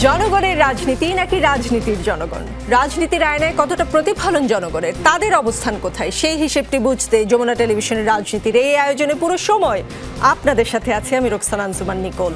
জনগণের রাজনীতি নাকি রাজনীতির জনগণ, রাজনীতির আয়নায় কতটা প্রতিফলন জনগণের, তাদের অবস্থান কোথায়, সেই হিসেবটি বুঝতে যমুনা টেলিভিশনের রাজনীতির এই আয়োজনে পুরো সময় আপনাদের সাথে আছি আমি রোকসানা আনজুমান নিকোল।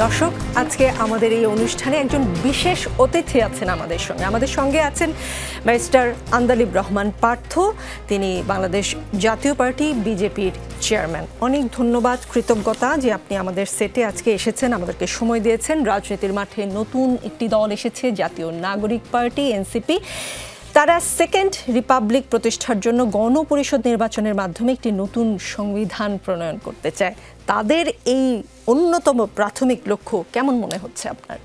দর্শক, আজকে আমাদের এই অনুষ্ঠানে একজন বিশেষ অতিথি আছেন আমাদের সঙ্গে আছেন ব্যারিস্টার আন্দালিব রহমান পার্থ। তিনি বাংলাদেশ জাতীয় পার্টি বিজেপির চেয়ারম্যান। অনেক ধন্যবাদ, কৃতজ্ঞতা যে আপনি আমাদের সেটে আজকে এসেছেন, আমাদেরকে সময় দিয়েছেন। রাজনীতির মাঠে নতুন একটি দল এসেছে, জাতীয় নাগরিক পার্টি এনসিপি। তারা সেকেন্ড রিপাবলিক প্রতিষ্ঠার জন্য গণপরিষদ নির্বাচনের মাধ্যমে একটি নতুন সংবিধান প্রণয়ন করতে চায়। তাদের এই অন্যতম প্রাথমিক লক্ষ্য কেমন মনে হচ্ছে আপনার?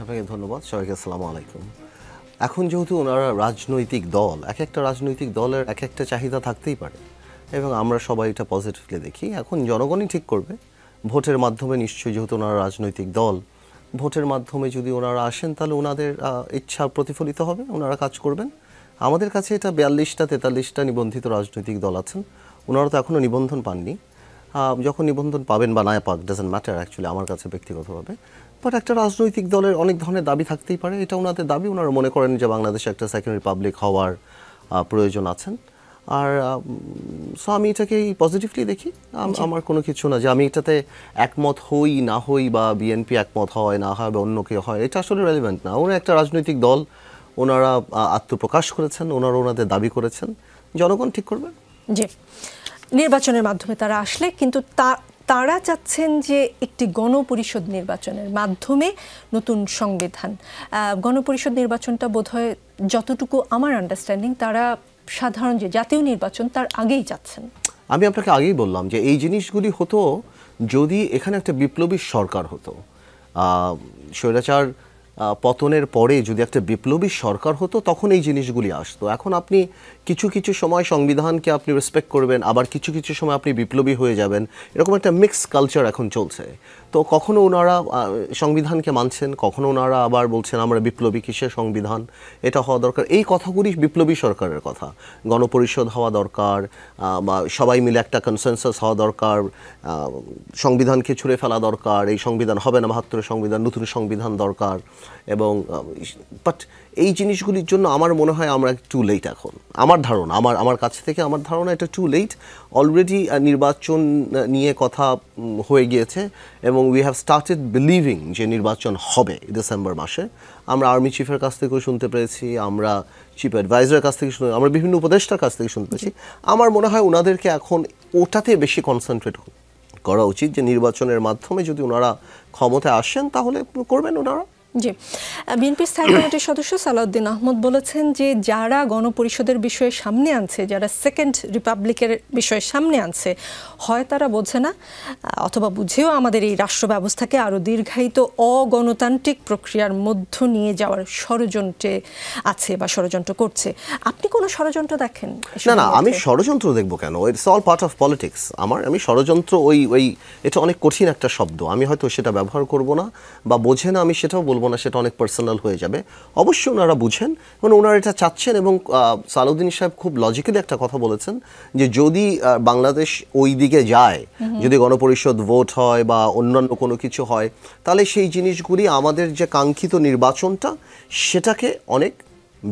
আপনাকে ধন্যবাদ। সবাইকে আসসালামু আলাইকুম। এখন যেহেতু ওনারা রাজনৈতিক দল, এক একটা রাজনৈতিক দলের এক একটা চাহিদা থাকতেই পারে এবং আমরা সবাই এটা পজিটিভলি দেখি। এখন জনগণই ঠিক করবে ভোটের মাধ্যমে। নিশ্চয়ই যেহেতু ওনারা রাজনৈতিক দল, ভোটের মাধ্যমে যদি ওনারা আসেন তাহলে ওনাদের ইচ্ছা প্রতিফলিত হবে, ওনারা কাজ করবেন। আমাদের কাছে এটা 42-43টা নিবন্ধিত রাজনৈতিক দল আছেন। ওনারা তো এখনও নিবন্ধন পাননি। যখন নিবন্ধন পাবেন বা না পাক, ডাজন্ট ম্যাটার অ্যাকচুয়ালি আমার কাছে ব্যক্তিগতভাবে। বাট একটা রাজনৈতিক দলের অনেক ধরনের দাবি থাকতেই পারে, এটা ওনাদের দাবি। ওনারা মনে করেন যে বাংলাদেশে একটা সেকেন্ড রিপাবলিক হওয়ার প্রয়োজন আছেন। আর সো আমি এটাকেই পজিটিভলি দেখি। আমার কোনো কিছু না যে আমি এটাতে একমত হই না হই বা বিএনপি একমত হয় না হয় বা অন্য কেউ হয়, এটা আসলে রেলিভেন্ট না। ওরা একটা রাজনৈতিক দল, ওনারা আত্মপ্রকাশ করেছেন, ওনারা ওনাদের দাবি করেছেন, জনগণ ঠিক করবে। জি, নির্বাচনের মাধ্যমে তারা আসলে, কিন্তু তারা চাচ্ছেন যে একটি গণপরিষদ নির্বাচনের মাধ্যমে নতুন সংবিধান। গণপরিষদ নির্বাচনটা বোধহয়, যতটুকু আমার আন্ডারস্ট্যান্ডিং, তারা সাধারণ যে জাতীয় নির্বাচন তার আগেই চাচ্ছেন। আমি আপনাকে আগেই বললাম যে এই জিনিসগুলি হতো যদি এখানে একটা বিপ্লবী সরকার হতো। স্বৈরাচার পতনের পরে যদি একটা বিপ্লবী সরকার হতো তখন এই জিনিসগুলি আসতো। এখন আপনি কিছু কিছু সময় সংবিধানকে আপনি রেসপেক্ট করবেন, আবার কিছু কিছু সময় আপনি বিপ্লবী হয়ে যাবেন, এরকম একটা মিক্স কালচার এখন চলছে। তো কখনো ওনারা সংবিধানকে মানছেন, কখনো ওনারা আবার বলছেন আমরা বিপ্লবী, কিসের সংবিধান, এটা হওয়া দরকার। এই কথাগুলি বিপ্লবী সরকারের কথা। গণপরিষদ হওয়া দরকার, বা সবাই মিলে একটা কনসেনসাস হওয়া দরকার, সংবিধানকে ছুঁড়ে ফেলা দরকার, এই সংবিধান হবে না, 72 সংবিধান, নতুন সংবিধান দরকার। এবং বাট এই জিনিসগুলির জন্য আমার মনে হয় আমরা টু লেট এখন। আমার ধারণা, আমার কাছ থেকে আমার ধারণা এটা টু লেট। অলরেডি নির্বাচন নিয়ে কথা হয়ে গিয়েছে এবং উই হ্যাভ স্টার্টেড বিলিভিং যে নির্বাচন হবে ডিসেম্বর মাসে। আমরা আর্মি চিফের কাছ থেকেও শুনতে পেরেছি, আমরা চিফ অ্যাডভাইজারের কাছ থেকে শুনে, আমরা বিভিন্ন উপদেষ্টার কাছ থেকে শুনতে পেরেছি। আমার মনে হয় ওনাদেরকে এখন ওটাতে বেশি কনসেন্ট্রেট করা উচিত যে নির্বাচনের মাধ্যমে যদি ওনারা ক্ষমতায় আসেন তাহলে করবেন ওনারা। জি, বিএনপির স্থায়ী কমিটির সদস্য সালাউদ্দিন আহমদ বলেছেন যে যারা গণপরিষদের বিষয়ে সামনে আনছে, যারা সেকেন্ড রিপাবলিকের বিষয়ে সামনে আনছে, হয় তারা বোঝে না অথবা বুঝেও আমাদের এই রাষ্ট্র ব্যবস্থাকে আরও দীর্ঘায়িত অগণতান্ত্রিক প্রক্রিয়ার মধ্য নিয়ে যাওয়ার ষড়যন্ত্রে আছে বা ষড়যন্ত্র করছে। আপনি কোনো ষড়যন্ত্র দেখেন? না, আমি ষড়যন্ত্র দেখবো কেন? It's all part of politics. আমি ষড়যন্ত্র এটা অনেক কঠিন একটা শব্দ, আমি হয়তো সেটা ব্যবহার করব না, বা বোঝে না আমি সেটাও বলবো না, সেটা অনেক পার্সোনাল হয়ে যাবে। অবশ্যই ওনারা বুঝেন, মানে ওনারা এটা চাচ্ছেন। এবং সালাউদ্দিন সাহেব খুব লজিক্যালি একটা কথা বলেছেন যে যদি বাংলাদেশ ওই দিকে যায়, যদি গণপরিষদ ভোট হয় বা অন্যান্য কোনো কিছু হয়, তাহলে সেই জিনিসগুলি আমাদের যে কাঙ্ক্ষিত নির্বাচনটা সেটাকে অনেক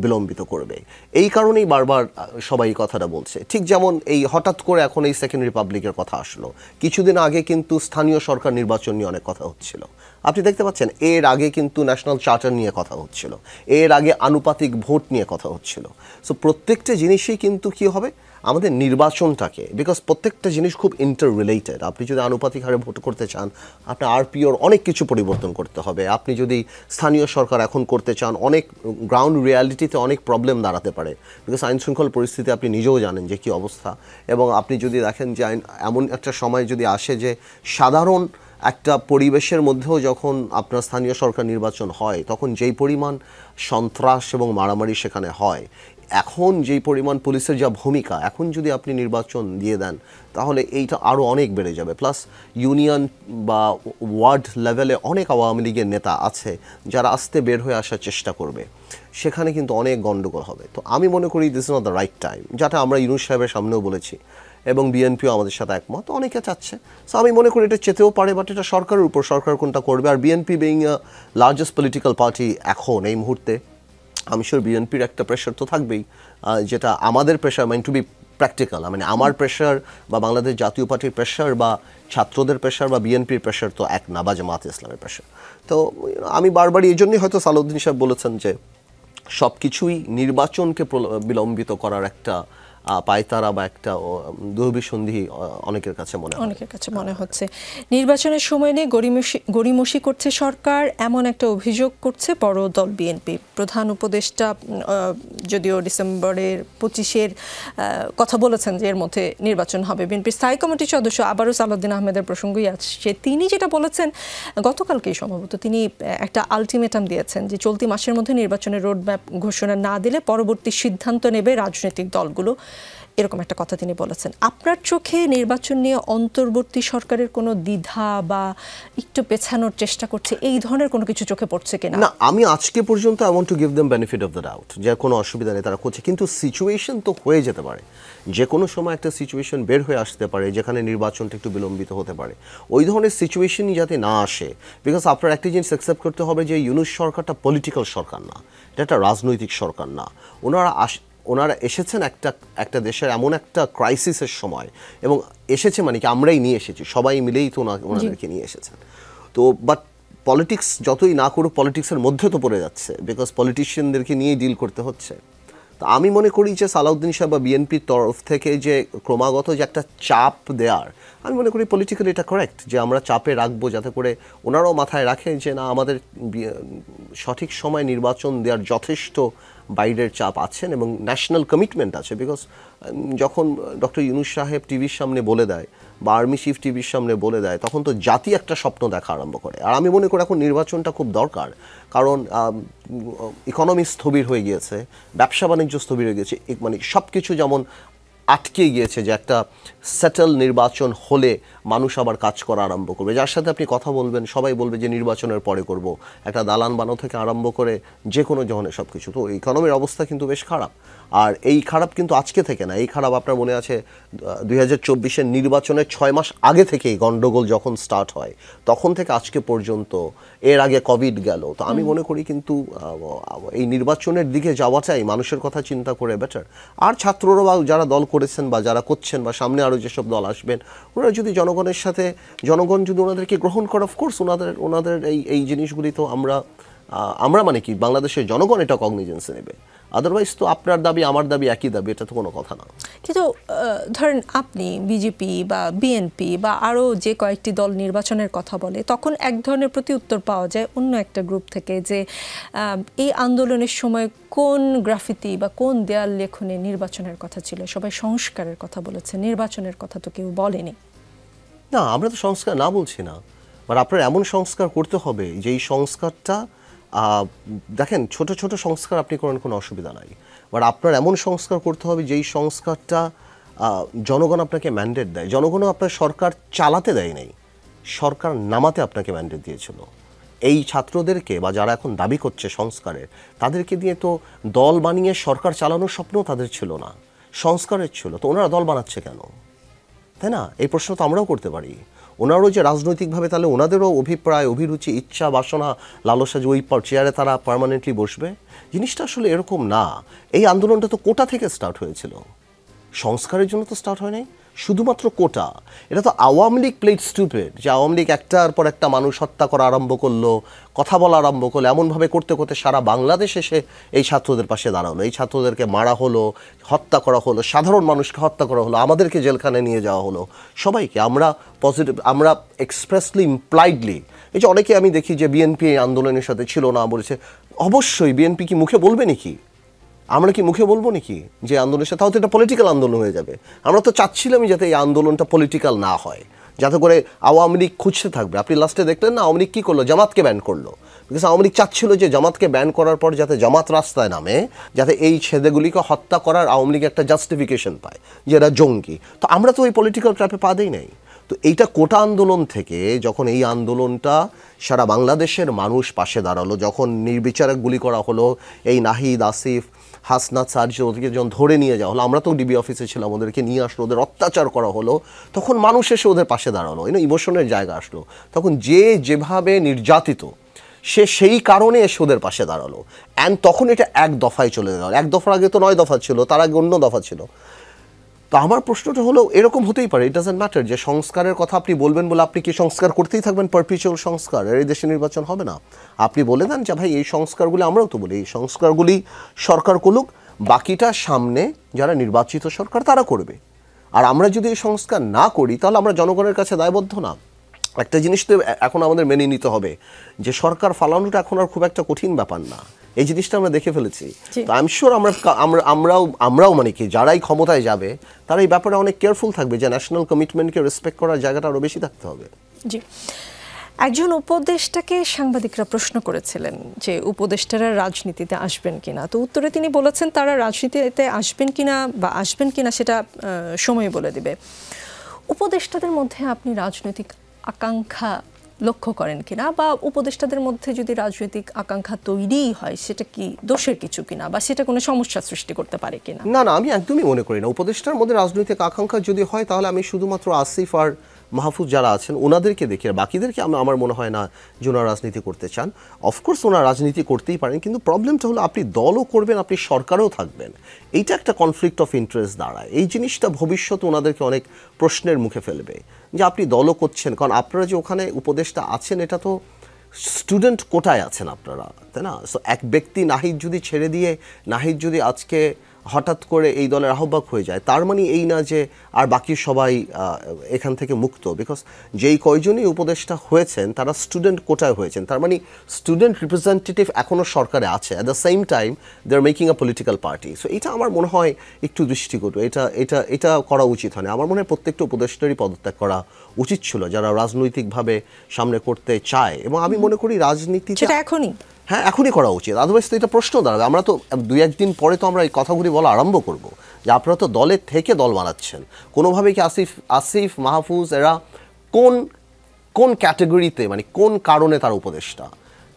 বিলম্বিত করবে। এই কারণেই বারবার সবাই এই কথাটা বলছে। ঠিক যেমন এই হঠাৎ করে এখন এই সেকেন্ড রিপাবলিকের কথা আসলো, কিছুদিন আগে কিন্তু স্থানীয় সরকার নির্বাচন নিয়ে অনেক কথা হচ্ছিল। আপনি দেখতে পাচ্ছেন এর আগে কিন্তু ন্যাশনাল চার্টার নিয়ে কথা হচ্ছিল, এর আগে আনুপাতিক ভোট নিয়ে কথা হচ্ছিল। সো প্রত্যেকটা জিনিসই কিন্তু কী হবে, আমাদের নির্বাচনটাকে, বিকজ প্রত্যেকটা জিনিস খুব ইন্টার রিলেটেড। আপনি যদি আনুপাতিক হারে ভোট করতে চান, আপনার আরপিওর অনেক কিছু পরিবর্তন করতে হবে। আপনি যদি স্থানীয় সরকার এখন করতে চান, অনেক গ্রাউন্ড রিয়ালিটিতে অনেক প্রবলেম দাঁড়াতে পারে, বিকজ আইন শৃঙ্খল পরিস্থিতি আপনি নিজেও জানেন যে কী অবস্থা। এবং আপনি যদি দেখেন যে এমন একটা সময় যদি আসে যে সাধারণ একটা পরিবেশের মধ্যেও যখন আপনার স্থানীয় সরকার নির্বাচন হয় তখন যেই পরিমাণ সন্ত্রাস এবং মারামারি সেখানে হয়, এখন যেই পরিমাণ পুলিশের যা ভূমিকা, এখন যদি আপনি নির্বাচন দিয়ে দেন তাহলে এইটা আরও অনেক বেড়ে যাবে। প্লাস ইউনিয়ন বা ওয়ার্ড লেভেলে অনেক আওয়ামী লীগের নেতা আছে যারা আস্তে বের হয়ে আসার চেষ্টা করবে, সেখানে কিন্তু অনেক গণ্ডগোল হবে। তো আমি মনে করি this is not the right time, যেটা আমরা ইউনূস সাহেবের সামনেও বলেছি এবং বিএনপিও আমাদের সাথে একমত, অনেকে চাচ্ছে। সো আমি মনে করি এটা চেতেও পারে, বাট এটা সরকারের উপর, সরকার কোনটা করবে। আর BNP being a largest political party এখন এই মুহূর্তে, আমি শিওর বিএনপির একটা প্রেশার তো থাকবেই, যেটা আমাদের pressure, mine to be practical, মানে আমার প্রেশার বা বাংলাদেশ জাতীয় পার্টির প্রেশার বা ছাত্রদের প্রেশার বা বিএনপির প্রেশার তো এক না, বা জামায়াতে ইসলামের প্রেশার। তো আমি বারবারই এই জন্যই হয়তো সালাউদ্দিন সাহেব বলেছেন যে সব কিছুই নির্বাচনকে বিলম্বিত করার একটা পায়তারা বা একটা দুর্বিসন্ধি অনেকের কাছে মনে হচ্ছে। নির্বাচনের সময় নিয়ে গড়িমসি করছে সরকার, এমন একটা অভিযোগ করছে বড় দল বিএনপি। প্রধান উপদেষ্টা যদিও ডিসেম্বরের 25-এর কথা বলেছেন যে এর মধ্যে নির্বাচন হবে। বিএনপির স্থায়ী কমিটির সদস্য আবারও সালাউদ্দিন আহমেদের প্রসঙ্গই আসছে, তিনি যেটা বলেছেন গতকালকেই সম্ভবত, তিনি একটা আলটিমেটাম দিয়েছেন যে চলতি মাসের মধ্যে নির্বাচনের রোডম্যাপ ঘোষণা না দিলে পরবর্তী সিদ্ধান্ত নেবে রাজনৈতিক দলগুলো, এরকম একটা কথা তিনি বলেছেন। আপনার চোখে নির্বাচন নিয়ে অন্তর্বর্তী সরকারের কোনো দ্বিধা বা একটু পেছানোর চেষ্টা করছে, এই ধরনের কোনো কিছু চোখে পড়ছে কিনা? না, আমি আজকে পর্যন্ত I want to give them benefit of the doubt, যে কোনো অসুবিধা নেই, তারা করছে। কিন্তু সিচুয়েশন তো হয়ে যেতে পারে, যে কোনো সময় একটা সিচুয়েশন বের হয়ে আসতে পারে যেখানে নির্বাচনটা একটু বিলম্বিত হতে পারে। ওই ধরনের সিচুয়েশনই যাতে না আসে, বিকজ আপনার একটা জিনিস অ্যাকসেপ্ট করতে হবে যে ইউনূস সরকারটা পলিটিক্যাল সরকার না, এটা একটা রাজনৈতিক সরকার না। ওনারা এসেছেন একটা দেশের এমন একটা ক্রাইসিসের সময়, এবং এসেছে মানে কি আমরাই নিয়ে এসেছি, সবাই মিলেই তো ওনাদেরকে নিয়ে এসেছেন। তো বাট পলিটিক্স যতই না করুক, পলিটিক্সের মধ্যে তো পড়ে যাচ্ছে, বিকজ পলিটিশিয়ানদেরকে নিয়েই ডিল করতে হচ্ছে। তো আমি মনে করি যে সালাউদ্দিন সাহেব বা বিএনপির তরফ থেকে যে ক্রমাগত যে একটা চাপ দেওয়ার, আমি মনে করি পলিটিক্যালি এটা কারেক্ট, যে আমরা চাপে রাখবো যাতে করে ওনারাও মাথায় রাখে যে না, আমাদের সঠিক সময় নির্বাচন দেওয়ার যথেষ্ট বাইরের চাপ আছেন এবং ন্যাশনাল কমিটমেন্ট আছে। বিকজ যখন ডক্টর ইউনূস সাহেব টিভির সামনে বলে দেয় বা আর্মি চিফ টিভির সামনে বলে দেয়, তখন তো জাতি একটা স্বপ্ন দেখা আরম্ভ করে। আর আমি মনে করি এখন নির্বাচনটা খুব দরকার, কারণ ইকোনমি স্থবির হয়ে গিয়েছে, ব্যবসা বাণিজ্য স্থবির হয়ে গিয়েছে, মানে সব কিছু যেমন আটকে গিয়েছে, যে একটা সেটেল নির্বাচন হলে মানুষ আবার কাজ করা আরম্ভ করবে। যার সাথে আপনি কথা বলবেন সবাই বলবে যে নির্বাচনের পরে করব, একটা দালান বানানো থেকে আরম্ভ করে যে কোনো ধরনের সব কিছু। তো ইকোনমির অবস্থা কিন্তু বেশ খারাপ, আর এই খারাপ কিন্তু আজকে থেকে না, এই খারাপ আপনার মনে আছে 2024-এর নির্বাচনের 6 মাস আগে থেকেই গণ্ডগোল যখন স্টার্ট হয়, তখন থেকে আজকে পর্যন্ত, এর আগে কোভিড গেল। তো আমি মনে করি কিন্তু এই নির্বাচনের দিকে যাওয়াটাই মানুষের কথা চিন্তা করে বেটার। আর ছাত্ররা বা যারা দল করেছেন বা যারা করছেন বা সামনে আরও যেসব দল আসবেন, ওনারা যদি জনগণের সাথে, জনগণ যদি ওনাদেরকে গ্রহণ করে, অফকোর্স ওনাদের এই জিনিসগুলি তো আমরা মানে কি বাংলাদেশের জনগণ এটা কগনিজেন্সে নেবে। আদারওয়াইজ তো আপনার দাবি আমার দাবি একই দাবি, এটা তো কোনো কথা না। কিন্তু ধরেন আপনি বিজেপি বা বিএনপি বা আরও যে কয়েকটি দল নির্বাচনের কথা বলে, তখন এক ধরনের প্রতি উত্তর পাওয়া যায় অন্য একটা গ্রুপ থেকে, যে এই আন্দোলনের সময় কোন গ্রাফিতি বা কোন দেয়াল লেখনে নির্বাচনের কথা ছিল, সবাই সংস্কারের কথা বলেছে, নির্বাচনের কথা তো কেউ বলেনি। না, আমরা তো সংস্কার না বলছি না, বাট আপনার এমন সংস্কার করতে হবে যেই সংস্কারটা, দেখেন ছোট ছোট সংস্কার আপনি করেন, কোনো অসুবিধা নাই, বাট আপনার এমন সংস্কার করতে হবে যেই সংস্কারটা জনগণ আপনাকে ম্যান্ডেট দেয়। জনগণও আপনার সরকার চালাতে দেয় নাই, সরকার নামাতে আপনাকে ম্যান্ডেট দিয়েছিল। এই ছাত্রদেরকে বা যারা এখন দাবি করছে সংস্কারের, তাদেরকে দিয়ে তো দল বানিয়ে সরকার চালানোর স্বপ্ন তাদের ছিল না, সংস্কারের ছিল। তো ওনারা দল বানাচ্ছে কেন, তাই না? এই প্রশ্ন তো আমরাও করতে পারি। ওনারও যে রাজনৈতিকভাবে তাহলে ওনাদেরও অভিপ্রায়, অভিরুচি, ইচ্ছা, বাসনা, লালসা যে ওই চেয়ারে তারা পার্মানেন্টলি বসবে, জিনিসটা আসলে এরকম না। এই আন্দোলনটা তো কোটা থেকে স্টার্ট হয়েছিল, সংস্কারের জন্য তো স্টার্ট হয় নাই শুধুমাত্র কোটা। এটা তো আওয়ামী লীগ প্লেড স্টুপিড, যে আওয়ামী লীগ একটার পর একটা মানুষ হত্যা করা আরম্ভ করলো, কথা বলা আরম্ভ করলো, এমনভাবে করতে করতে সারা বাংলাদেশ এসে এই ছাত্রদের পাশে দাঁড়ানো। এই ছাত্রদেরকে মারা হলো, হত্যা করা হলো, সাধারণ মানুষকে হত্যা করা হলো, আমাদেরকে জেলখানে নিয়ে যাওয়া হলো, সবাইকে। আমরা এক্সপ্রেসলি ইমপ্লাইডলি, এই যে অনেকে আমি দেখি যে বিএনপি এই আন্দোলনের সাথে ছিল না বলেছে, অবশ্যই বিএনপি কি মুখে বলবে নাকি? আমরা কি মুখে বলবো নাকি যে আন্দোলনের সাথে? তাহলে তো এটা পলিটিক্যাল আন্দোলন হয়ে যাবে। আমরা তো চাচ্ছিলামই যাতে এই আন্দোলনটা পলিটিক্যাল না হয়, যাতে করে আওয়ামী লীগ খুঁজতে থাকবে। আপনি লাস্টে দেখলেন না আওয়ামী লীগ কী করলো, জামাতকে ব্যান করলো। বিকজ আওয়ামী লীগ চাচ্ছিল যে জামাতকে ব্যান করার পর যাতে জামাত রাস্তায় নামে, যাতে এই ছেলেগুলিকে হত্যা করার আওয়ামী লীগ একটা জাস্টিফিকেশন পায় যে এরা জঙ্গি। তো আমরা তো ওই পলিটিক্যাল ট্র্যাপে পা দেই নাই। তো এইটা কোটা আন্দোলন থেকে যখন এই আন্দোলনটা সারা বাংলাদেশের মানুষ পাশে দাঁড়ালো, যখন নির্বিচারে গুলি করা হলো, এই নাহিদ, আসিফ, হাসনাত, সার্জি ওদেরকে যখন ধরে নিয়ে যাওয়া হলো, আমরা তো ডিবি অফিসে ছিলাম, ওদেরকে নিয়ে আসলো, ওদের অত্যাচার করা হলো, তখন মানুষ এসে ওদের পাশে দাঁড়ালো, ইমোশনের জায়গা আসলো। তখন যে যেভাবে নির্যাতিত সে সেই কারণে এসে ওদের পাশে দাঁড়ালো। অ্যান্ড তখন এটা এক দফায় চলে গেল। এক দফার আগে তো 9 দফা ছিল, তার আগে অন্য দফা ছিল। তো আমার প্রশ্নটা হলো এরকম হতেই পারে, ইট ডাজন্ট ম্যাটার যে সংস্কারের কথা আপনি বলবেন বলে আপনি কি সংস্কার করতেই থাকবেন, পারপিচুয়াল সংস্কার, এই দেশে নির্বাচন হবে না। আপনি বলে দেন যে ভাই এই সংস্কারগুলি, আমরাও তো বলি এই সংস্কারগুলি সরকার করুক, বাকিটা সামনে যারা নির্বাচিত সরকার তারা করবে। আর আমরা যদি এই সংস্কার না করি তাহলে আমরা জনগণের কাছে দায়বদ্ধ না। একটা জিনিস তো এখন আমাদের মেনে নিতে হবে যে সরকার ফালানোটা এখন আর খুব একটা কঠিন ব্যাপার না। এই জিনিসটা আমরা দেখে ফেলেছি। তো আই এম শিওর আমরাও মানে কি যারাই ক্ষমতায় যাবে তারা এই ব্যাপারে অনেক কেয়ারফুল থাকবে যে ন্যাশনাল কমিটমেন্টকে রেসপেক্ট করার জায়গাটা আরও বেশি থাকতে হবে। জি, একজন উপদেষ্টাকে সাংবাদিকরা প্রশ্ন করেছিলেন যে উপদেষ্টারা রাজনীতিতে আসবেন কিনা। তো উত্তরে তিনি বলেছেন তারা রাজনীতিতে আসবেন কিনা বা আসবেন কিনা সেটা সময় বলে দিবে। উপদেষ্টাদের মধ্যে আপনি রাজনৈতিক আকাঙ্ক্ষা লক্ষ্য করেন কিনা, বা উপদেষ্টাদের মধ্যে যদি রাজনৈতিক আকাঙ্ক্ষা তৈরিই হয় সেটা কি দোষের কিছু কিনা, বা সেটা কোনো সমস্যা সৃষ্টি করতে পারে কিনা? না না, আমি একদমই মনে করি না। উপদেষ্টার মধ্যে রাজনৈতিক আকাঙ্ক্ষা যদি হয় তাহলে আমি শুধুমাত্র আসিফ আর মাহফুজ যারা আছেন ওনাদেরকে দেখি, আর বাকিদেরকে আমার মনে হয় না যে ওনারা রাজনীতি করতে চান। অফকোর্স ওনারা রাজনীতি করতেই পারেন, কিন্তু প্রবলেমটা হলো আপনি দলও করবেন, আপনি সরকারেও থাকবেন, এইটা একটা কনফ্লিক্ট অফ ইন্টারেস্ট দাঁড়ায়। এই জিনিসটা ভবিষ্যতে ওনাদেরকে অনেক প্রশ্নের মুখে ফেলবে যে আপনি দলও করছেন, কারণ আপনারা যে ওখানে উপদেষ্টা আছেন এটা তো স্টুডেন্ট কোটায় আছেন আপনারা, তাই না? সো এক ব্যক্তি নাহিদ যদি ছেড়ে দিয়ে নাহিদ যদি আজকে হঠাৎ করে এই দলের আহ্বায়ক হয়ে যায়, তার মানে এই না যে আর বাকি সবাই এখান থেকে মুক্ত। বিকজ যেই কয়জনই উপদেষ্টা হয়েছেন তারা স্টুডেন্ট কোটায় হয়েছেন, তার মানে স্টুডেন্ট রিপ্রেজেন্টেটিভ এখনও সরকারে আছে, at the same time they are making a political party. So এটা আমার মনে হয় একটু দৃষ্টিকটু, এটা করা উচিত হয় না। আমার মনে হয় প্রত্যেকটা উপদেষ্টারই পদত্যাগ করা উচিত ছিল যারা রাজনৈতিকভাবে সামনে করতে চায়। এবং আমি মনে করি রাজনীতি এখনই করা উচিত, আদারওয়াইজ তো এটা প্রশ্ন দাঁড়াবে। আমরা তো 2-1 দিন পরে তো আমরা এই কথাগুলি বলা আরম্ভ করব যে আপনারা তো দলের থেকে দল বানাচ্ছেন। কোনোভাবেই কি আসিফ মাহফুজ এরা কোন ক্যাটাগরিতে, মানে কোন কারণে তার উপদেষ্টা?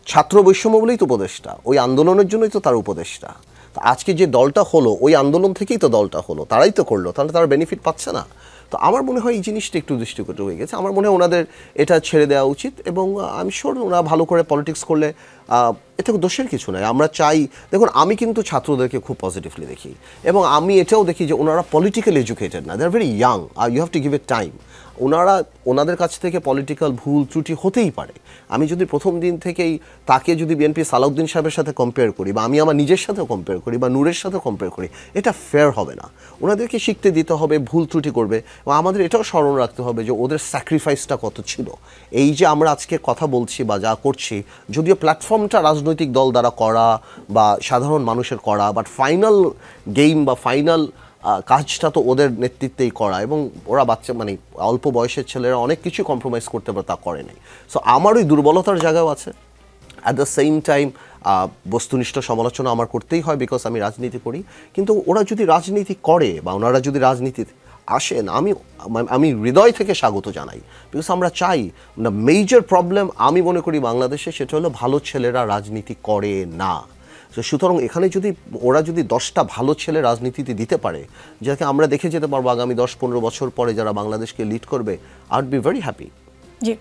ছাত্র বৈষম্য বলেই তো উপদেষ্টা, ওই আন্দোলনের জন্যই তো তার উপদেষ্টা। তো আজকে যে দলটা হলো ওই আন্দোলন থেকেই তো দলটা হলো, তারাই তো করলো, তাহলে তারা বেনিফিট পাচ্ছে না। তো আমার মনে হয় এই জিনিসটা একটু দৃষ্টিকটু হয়ে গেছে। আমার মনে হয় ওনাদের এটা ছেড়ে দেওয়া উচিত, এবং আমি শিওর ওরা ভালো করে পলিটিক্স করলে এটা দোষের কিছু নয়। আমরা চাই, দেখুন আমি কিন্তু ছাত্রদেরকে খুব পজিটিভলি দেখি, এবং আমি এটাও দেখি যে ওনারা পলিটিক্যালি এডুকেটেড না, they are very young, you have to give it time. ওনাদের কাছ থেকে পলিটিক্যাল ভুল ত্রুটি হতেই পারে। আমি যদি প্রথম দিন থেকেই তাকে যদি বিএনপি সালাউদ্দিন সাহেবের সাথে কম্পেয়ার করি, বা আমি আমার নিজের সাথেও কম্পেয়ার করি, বা নূরের সাথেও কম্পেয়ার করি, এটা ফেয়ার হবে না। ওনাদেরকে শিখতে দিতে হবে, ভুল ত্রুটি করবে, এবং আমাদের এটাও স্মরণ রাখতে হবে যে ওদের স্যাক্রিফাইসটা কত ছিল। এই যে আমরা আজকে কথা বলছি বা যা করছি, যদিও প্ল্যাটফর্মটা রাজনৈতিক দল দ্বারা করা বা সাধারণ মানুষের করা, বাট ফাইনাল গেম বা ফাইনাল কাজটা তো ওদের নেতৃত্বেই করা, এবং ওরা বাচ্চা মানে অল্প বয়সের ছেলেরা অনেক কিছু কম্প্রোমাইজ করতে পারে, তা করে নাই। সো আমার ওই দুর্বলতার জায়গাও আছে। অ্যাট দ্য সেম টাইম বস্তুনিষ্ঠ সমালোচনা আমার করতেই হয়, বিকজ আমি রাজনীতি করি। কিন্তু ওরা যদি রাজনীতি করে বা ওনারা যদি রাজনীতিতে আসেন, আমি হৃদয় থেকে স্বাগত জানাই, বিকজ আমরা চাই। মেজর প্রবলেম আমি মনে করি বাংলাদেশে সেটা হলো ভালো ছেলেরা রাজনীতি করে না। সুতরাং এখানে যদি ওরা যদি 10টা ভালো ছেলে রাজনীতিতে দিতে পারে, যাকে আমরা দেখে যেতে পারবো আগামী 10-15 বছর পরে যারা বাংলাদেশকে লিড করবে, I would be very happy. জি,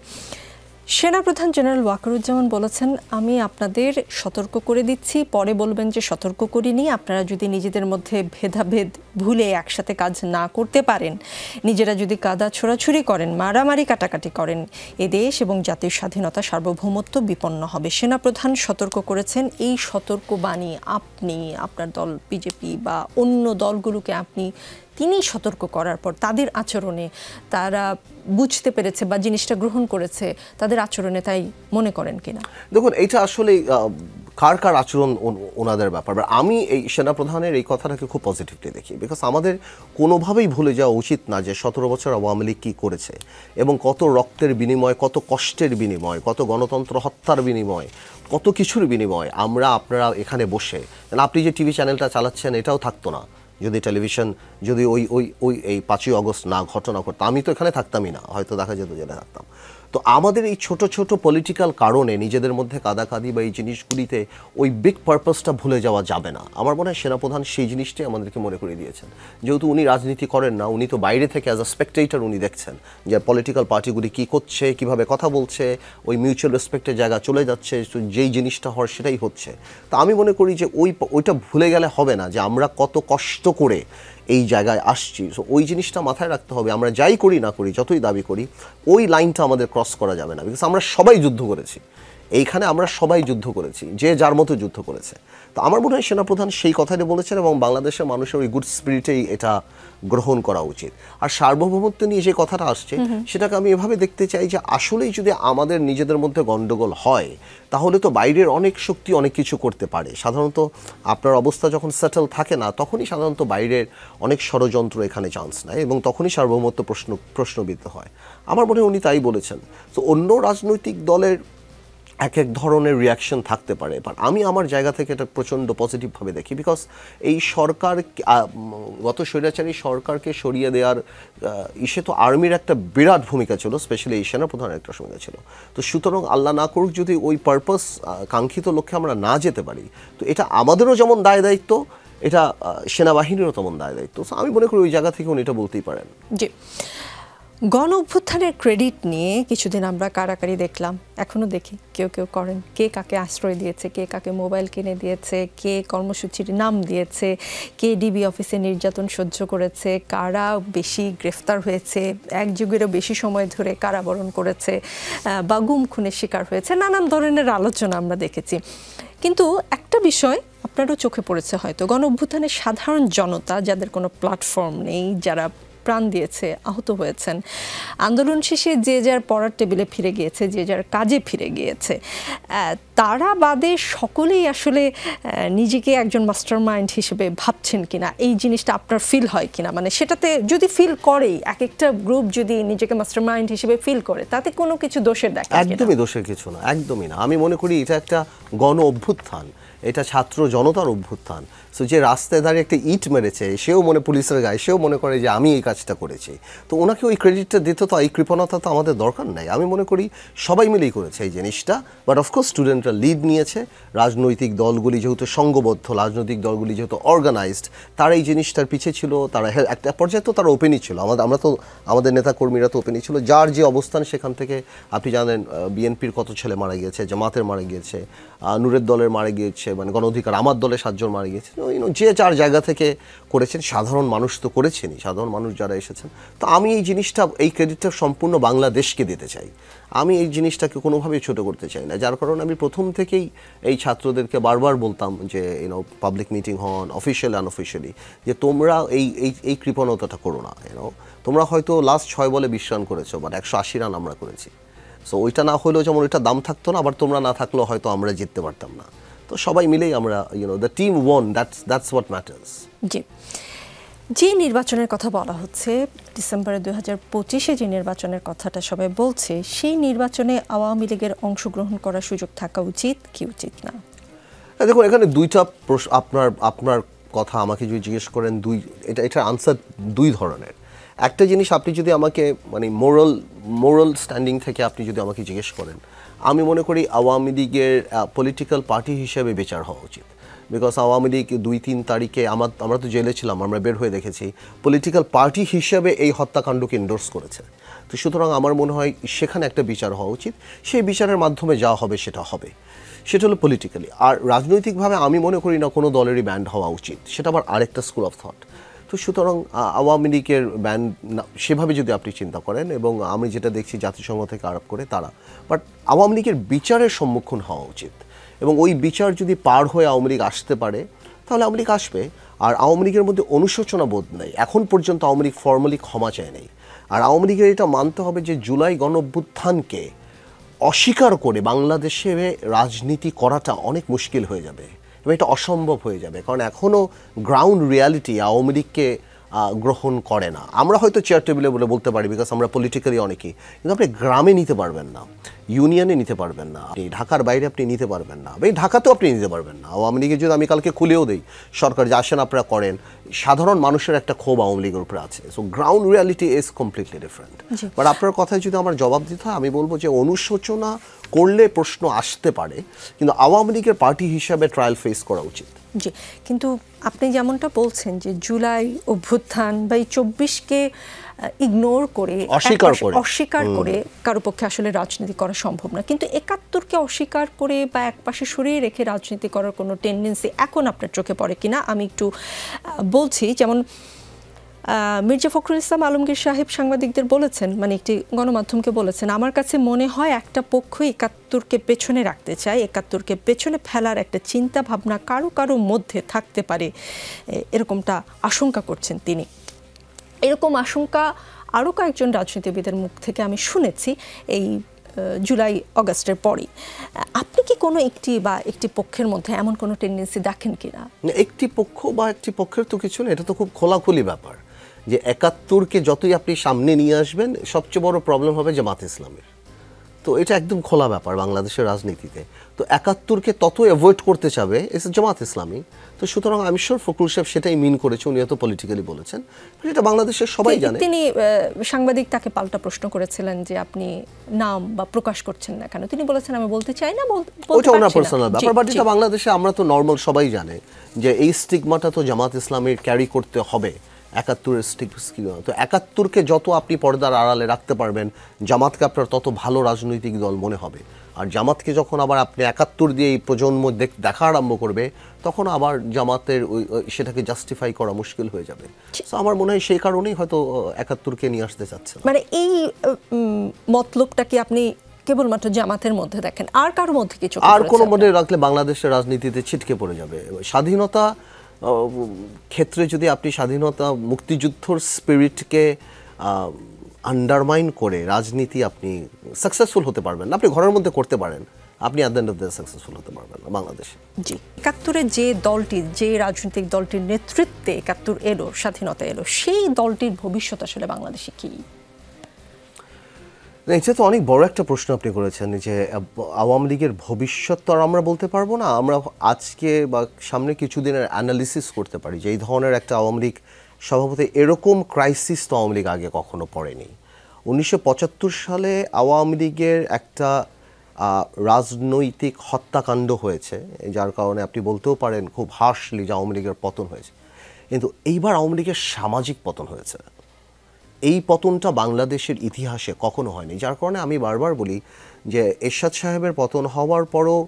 সেনাপ্রধান জেনারেল ওয়াকারুজ্জামান বলেছেন, আমি আপনাদের সতর্ক করে দিচ্ছি, পরে বলবেন যে সতর্ক করিনি। আপনারা যদি নিজেদের মধ্যে ভেদাভেদ ভুলে একসাথে কাজ না করতে পারেন, নিজেরা যদি কাদা ছোড়াছুড়ি করেন, মারামারি কাটাকাটি করেন, এ দেশ এবং জাতির স্বাধীনতা সার্বভৌমত্ব বিপন্ন হবে। সেনাপ্রধান সতর্ক করেছেন। এই সতর্কবাণী আপনি, আপনার দল বিজেপি বা অন্য দলগুলোকে তিনি সতর্ক করার পর তাদের আচরণে তারা বুঝতে পেরেছে বা জিনিসটা গ্রহণ করেছে, তাদের আচরণে তাই মনে করেন কিনা? দেখুন, এটা আসলে কার কার আচরণ ওনাদের ব্যাপার। আমি এই সেনাপ্রধানের এই কথাটাকে খুব পজিটিভলি দেখি, বিকজ আমাদের কোনোভাবেই ভুলে যাওয়া উচিত না যে 17 বছর আওয়ামী লীগ কী করেছে এবং কত রক্তের বিনিময়, কত কষ্টের বিনিময়, কত গণতন্ত্র হত্যার বিনিময়, কত কিছুর বিনিময় আপনারা এখানে বসে, আপনি যে টিভি চ্যানেলটা চালাচ্ছেন এটাও থাকতো না যদি টেলিভিশন, যদি ওই এই 5ই আগস্ট না ঘটনা ঘটতো। আমি তো এখানে থাকতামই না, হয়তো দেখা যেত জেলে থাকতাম। তো আমাদের এই ছোট ছোট পলিটিক্যাল কারণে নিজেদের মধ্যে কাদাকাদি বা এই জিনিসগুলিতে ওই বিগ পারপাসটা ভুলে যাওয়া যাবে না। আমার মনে হয় সেনাপ্রধান সেই জিনিসটাই আমাদেরকে মনে করে দিয়েছেন। যেহেতু উনি রাজনীতি করেন না, উনি তো বাইরে থেকে অ্যাজ আ স্পেকটেটর উনি দেখছেন যে পলিটিক্যাল পার্টিগুলি কী করছে, কীভাবে কথা বলছে, ওই মিউচুয়াল রেসপেক্টের জায়গা চলে যাচ্ছে, যেই জিনিসটা হওয়ার সেটাই হচ্ছে। তো আমি মনে করি যে ওইটা ভুলে গেলে হবে না যে আমরা কত কষ্ট করে এই জায়গায় আসছি। সো ওই জিনিসটা মাথায় রাখতে হবে। আমরা যাই করি না করি, যতই দাবি করি, ওই লাইনটা আমাদের ক্রস করা যাবে না, বিকজ আমরা সবাই যুদ্ধ করেছি এইখানে, আমরা সবাই যুদ্ধ করেছি, যে যার মতো যুদ্ধ করেছে। তো আমার মনে হয় সেনাপ্রধান সেই কথাটি বলেছেন এবং বাংলাদেশের মানুষের ওই গুড স্পিরিটেই এটা গ্রহণ করা উচিত। আর সার্বভৌমত্ব নিয়ে যে কথাটা আসছে সেটাকে আমি এভাবে দেখতে চাই যে আসলেই যদি আমাদের নিজেদের মধ্যে গণ্ডগোল হয় তাহলে তো বাইরের অনেক শক্তি অনেক কিছু করতে পারে। সাধারণত আপনার অবস্থা যখন সেটেল থাকে না তখনই সাধারণত বাইরের অনেক ষড়যন্ত্র এখানে চান্স নেয় এবং তখনই সার্বভৌমত্ব প্রশ্নবিদ্ধ হয়। আমার মনে হয় উনি তাই বলেছেন। তো অন্য রাজনৈতিক দলের এক এক ধরনের রিয়াকশন থাকতে পারে, বাট আমি আমার জায়গা থেকে এটা প্রচণ্ড পজিটিভভাবে দেখি, বিকজ এই সরকার গত স্বৈরাচারী সরকারকে সরিয়ে দেওয়ার ইসে তো আর্মির একটা বিরাট ভূমিকা ছিল, স্পেশালি এই সেনাপ্রধানের একটা ভূমিকা ছিল। তো সুতরাং আল্লাহ না করুক যদি ওই পারপাস কাঙ্ক্ষিত লক্ষ্যে আমরা না যেতে পারি, তো এটা আমাদেরও যেমন দায় দায়িত্ব, এটা সেনাবাহিনীরও তেমন দায় দায়িত্ব। আমি মনে করি ওই জায়গা থেকে উনি এটা বলতেই পারেন। জি, গণ অভ্যুত্থানের ক্রেডিট নিয়ে কিছুদিন আমরা কারাকারি দেখলাম, এখনও দেখি কেউ কেউ করেন, কে কাকে আশ্রয় দিয়েছে, কে কাকে মোবাইল কিনে দিয়েছে, কে কর্মসূচির নাম দিয়েছে, কে ডিবি অফিসে নির্যাতন সহ্য করেছে, কারা বেশি গ্রেফতার হয়েছে, এক যুগেরও বেশি সময় ধরে কারাবরণ করেছে বা গুম খুনের শিকার হয়েছে, নানান ধরনের আলোচনা আমরা দেখেছি। কিন্তু একটা বিষয় আপনারও চোখে পড়েছে হয়তো, গণ অভ্যুত্থানের সাধারণ জনতা যাদের কোনো প্ল্যাটফর্ম নেই, যারা প্রাণ দিয়েছে, আহত হয়েছেন, আন্দোলন শেষে যে যার পড়ার টেবিলে ফিরে গিয়েছে, যে যার কাজে ফিরে গিয়েছে, তারা বাদে সকলেই আসলে নিজেকে একজন মাস্টার মাইন্ড হিসেবে ভাবছেন কিনা, এই জিনিসটা আপনার ফিল হয় কিনা? মানে সেটাতে যদি ফিল করেই, এক একটা গ্রুপ যদি নিজেকে মাস্টার মাইন্ড হিসেবে ফিল করে, তাতে কোনো কিছু দোষের দেখা? একদমই দোষের কিছু না, একদমই না। আমি মনে করি এটা একটা গণ অভ্যুত্থান, এটা ছাত্র জনতার অভ্যুত্থান। সো যে রাস্তায় দাঁড়িয়ে একটা ইট মেরেছে সেও মনে পুলিশের গায়ে, সেও মনে করে যে আমি এই কাজটা করেছি, তো ওনাকে ওই ক্রেডিটটা দিতে তো, এই কৃপণতা তো আমাদের দরকার নাই। আমি মনে করি সবাই মিলেই করেছে এই জিনিসটা, বাট অফকোর্স স্টুডেন্টরা লিড নিয়েছে, রাজনৈতিক দলগুলি যেহেতু সংঘবদ্ধ, রাজনৈতিক দলগুলি যেহেতু অর্গানাইজড, তারা এই জিনিসটার পিছিয়ে ছিল, তারা একটা পর্যায়ে তো তারা ওপেনই ছিল, আমরা তো আমাদের নেতাকর্মীরা তো ওপেনই ছিল, যার যে অবস্থান সেখান থেকে। আপনি জানেন বিএনপির কত ছেলে মারা গিয়েছে, জামাতের মারা গিয়েছে, নূরের দলের মারা গিয়েছে, মানে গণ অধিকার আমার দলের 7 জন মারা গিয়েছে, যে যার জায়গা থেকে করেছেন। সাধারণ মানুষ তো করেছেনই, সাধারণ মানুষ যারা এসেছেন। তো আমি এই জিনিসটা, এই ক্রেডিটটা সম্পূর্ণ বাংলাদেশকে দিতে চাই। আমি এই জিনিসটাকে কোনোভাবেই ছোটো করতে চাই না, যার কারণে আমি প্রথম থেকেই এই ছাত্রদেরকে বারবার বলতাম যে পাবলিক মিটিং হন, অফিসিয়াল আনঅফিসিয়ালি, যে তোমরা এই কৃপণতাটা করো না। তোমরা হয়তো লাস্ট 6 বলে 20 রান করেছো, বাট 180 রান আমরা করেছি। সো ওইটা না হলেও যেমন ওইটা দাম থাকতো না, আবার তোমরা না থাকলেও হয়তো আমরা জিততে পারতাম না। তো সবাই মিলেই আমরা the team won, that's what matters. জি, যে নির্বাচনের কথা বলা হচ্ছে ডিসেম্বরে 2025-এ, যে নির্বাচনের কথাটা সবাই বলছে, সেই নির্বাচনে আওয়ামী লীগের অংশগ্রহণ করার সুযোগ থাকা উচিত কি উচিত না? দেখুন, এখানে দুইটা প্রশ্ন। আপনার কথা আমাকে যদি জিজ্ঞেস করেন, এটার আনসার 2 ধরনের। একটা জিনিস আপনি যদি আমাকে মানে মোরাল স্ট্যান্ডিং থেকে আপনি যদি আমাকে জিজ্ঞেস করেন, আমি মনে করি আওয়ামী লীগের পলিটিক্যাল পার্টি হিসেবে বিচার হওয়া উচিত। বিকজ আওয়ামী লীগ 2-3 তারিখে আমরা তো জেলে ছিলাম, আমরা বের হয়ে দেখেছি, পলিটিক্যাল পার্টি হিসেবে এই হত্যাকাণ্ডকে এন্ডোর্স করেছে। তো সুতরাং আমার মনে হয় সেখানে একটা বিচার হওয়া উচিত। সেই বিচারের মাধ্যমে যা হবে সেটা হবে, সেটা হলো পলিটিক্যালি। আর রাজনৈতিকভাবে আমি মনে করি না কোনো দলেরই ব্যান্ড হওয়া উচিত, সেটা আবার আরেকটা স্কুল অফ থট। তো সুতরাং আওয়ামী লীগের ব্যান্ড সেভাবে যদি আপনি চিন্তা করেন, এবং আমি যেটা দেখছি জাতিসংঘ থেকে আরোপ করে তারা, বাট আওয়ামী লীগের বিচারের সম্মুখীন হওয়া উচিত। এবং ওই বিচার যদি পার হয়ে আওয়ামী লীগ আসতে পারে তাহলে আওয়ামী লীগ আসবে। আর আওয়ামী লীগের মধ্যে অনুশোচনা বোধ নেই, এখন পর্যন্ত আওয়ামী লীগ ফর্মালি ক্ষমা চায় নেই। আর আওয়ামী লীগের এটা মানতে হবে যে জুলাই গণ অভ্যুত্থানকে অস্বীকার করে বাংলাদেশে রাজনীতি করাটা অনেক মুশকিল হয়ে যাবে এবং এটা অসম্ভব হয়ে যাবে, কারণ এখনও গ্রাউন্ড রিয়ালিটি আওয়ামী লীগকে গ্রহণ করে না। আমরা হয়তো চেয়ার টেবিলে বলে বলতে পারি, বিকজ আমরা পলিটিক্যালি অনেকেই, কিন্তু আপনি গ্রামে নিতে পারবেন না, ইউনিয়নে নিতে পারবেন না, আপনি ঢাকার বাইরে আপনি নিতে পারবেন না, এই ঢাকাতেও আপনি নিতে পারবেন না। আওয়ামী লীগের যদি আমি কালকে খুলেও দিই সরকার যে আসেন আপনারা করেন, সাধারণ মানুষের একটা ক্ষোভ আওয়ামী লীগের উপরে আছে। So ground reality is completely different. But আপনার কথায় যদি আমার জবাব দিতে হয়, আমি বলবো যে অনুশোচনা করলে প্রশ্ন আসতে পারে, কিন্তু আওয়ামী লীগের পার্টি হিসাবে ট্রায়াল ফেস করা উচিত। জি, কিন্তু আপনি যেমনটা বলছেন যে জুলাই অভ্যুত্থান বা এই 24কে ইগনোর করে অস্বীকার করে কারো পক্ষে আসলে রাজনীতি করা সম্ভব না, কিন্তু 71কে অস্বীকার করে বা একপাশে সরিয়ে রেখে রাজনীতি করার কোনো টেন্ডেন্সি এখন আপনার চোখে পড়ে কিনা আমি একটু বলছি। যেমন মির্জা ফখরুল ইসলাম আলমগীর সাহেব সাংবাদিকদের বলেছেন, মানে একটি গণমাধ্যমকে বলেছেন, আমার কাছে মনে হয় একটা পক্ষ 71কে পেছনে রাখতে চায়, 71কে পেছনে ফেলার একটা চিন্তা ভাবনা কারো কারো মধ্যে থাকতে পারে, এরকমটা আশঙ্কা করছেন তিনি। এরকম আশঙ্কা আরও কয়েকজন রাজনীতিবিদের মুখ থেকে আমি শুনেছি এই জুলাই অগাস্টের পরই। আপনি কি কোনো একটি পক্ষের মধ্যে এমন কোনো টেন্ডেন্সি দেখেন কিনা? একটি পক্ষ বা একটি পক্ষের তো কিছু না, এটা তো খুব খোলাখুলি ব্যাপার যে 71কে যতই আপনি সামনে নিয়ে আসবেন সবচেয়ে বড় প্রবলেম হবে জামাত ইসলামের। তো এটা একদম খোলা ব্যাপার বাংলাদেশের রাজনীতিতে। তো 71কে তত অ্যাভয়েড করতে চাবে জামাত ইসলামী। তো সুতরাং আমি শিওর ফখরুল সাহেব সেটাই মিন করেছে, উনি এত পলিটিক্যালি বলেছেন, এটা বাংলাদেশের সবাই জানে। তিনি সাংবাদিক তাকে পাল্টা প্রশ্ন করেছিলেন যে আপনি নাম বা প্রকাশ করছেন না কেন, তিনি বলেছেন আমি বলতে চাই না, ওটা ওনার পার্সোনাল ব্যাপার। বাট এটা বাংলাদেশে আমরা তো নর্মাল সবাই জানে যে এই স্টিগমাটা তো জামাত ইসলামের ক্যারি করতে হবে, 71-এর স্টিগমা। তো 71কে যত আপনি পর্দার আড়ালে রাখতে পারবেন জামাতকে আপনার তত ভালো রাজনৈতিক দল মনে হবে। আর জামাতকে যখন আবার আপনি 71 দিয়ে এই প্রজন্ম দেখা আরম্ভ করবে, তখন আবার জামাতের সেটাকে জাস্টিফাই করা মুশকিল হয়ে যাবে। তো আমার মনে হয় সেই কারণেই হয়তো 71কে নিয়ে আসতে চাচ্ছে। মানে এই মতলবটা কি আপনি কেবলমাত্র জামাতের মধ্যে দেখেন, আর কারোর মধ্যে কিছু? আর কোনো মধ্যে রাখলে বাংলাদেশের রাজনীতিতে ছিটকে পড়ে যাবে। স্বাধীনতা ক্ষেত্রে যদি আপনি স্বাধীনতা মুক্তিযুদ্ধর স্পিরিটকে আন্ডারমাইন করে রাজনীতি আপনি সাকসেসফুল হতে পারবেন না। আপনি ঘরের মধ্যে করতে পারেন, আপনি at the end of the successful হতে পারবেন না বাংলাদেশে। জি, 71-এ যে দলটি, যে রাজনৈতিক দলটির নেতৃত্বে 71 এলো, স্বাধীনতা এলো, সেই দলটির ভবিষ্যৎ আসলে বাংলাদেশে কি? এটা তো অনেক বড় একটা প্রশ্ন আপনি করেছেন যে আওয়ামী লীগের ভবিষ্যৎ তো আর আমরা বলতে পারবো না। আমরা আজকে বা সামনে কিছুদিনের অ্যানালিসিস করতে পারি যে এই ধরনের একটা আওয়ামী লীগ স্বভাবত এরকম ক্রাইসিস তো আওয়ামী লীগ আগে কখনো পড়েনি। 1975 সালে আওয়ামী লীগের একটা রাজনৈতিক হত্যাকাণ্ড হয়েছে, যার কারণে আপনি বলতেও পারেন খুব হার্শলি যে আওয়ামী লীগের পতন হয়েছে। কিন্তু এইবার আওয়ামী লীগের সামাজিক পতন হয়েছে। এই পতনটা বাংলাদেশের ইতিহাসে কখনো হয়নি, যার কারণে আমি বারবার বলি যে এরশাদ সাহেবের পতন হওয়ার পরও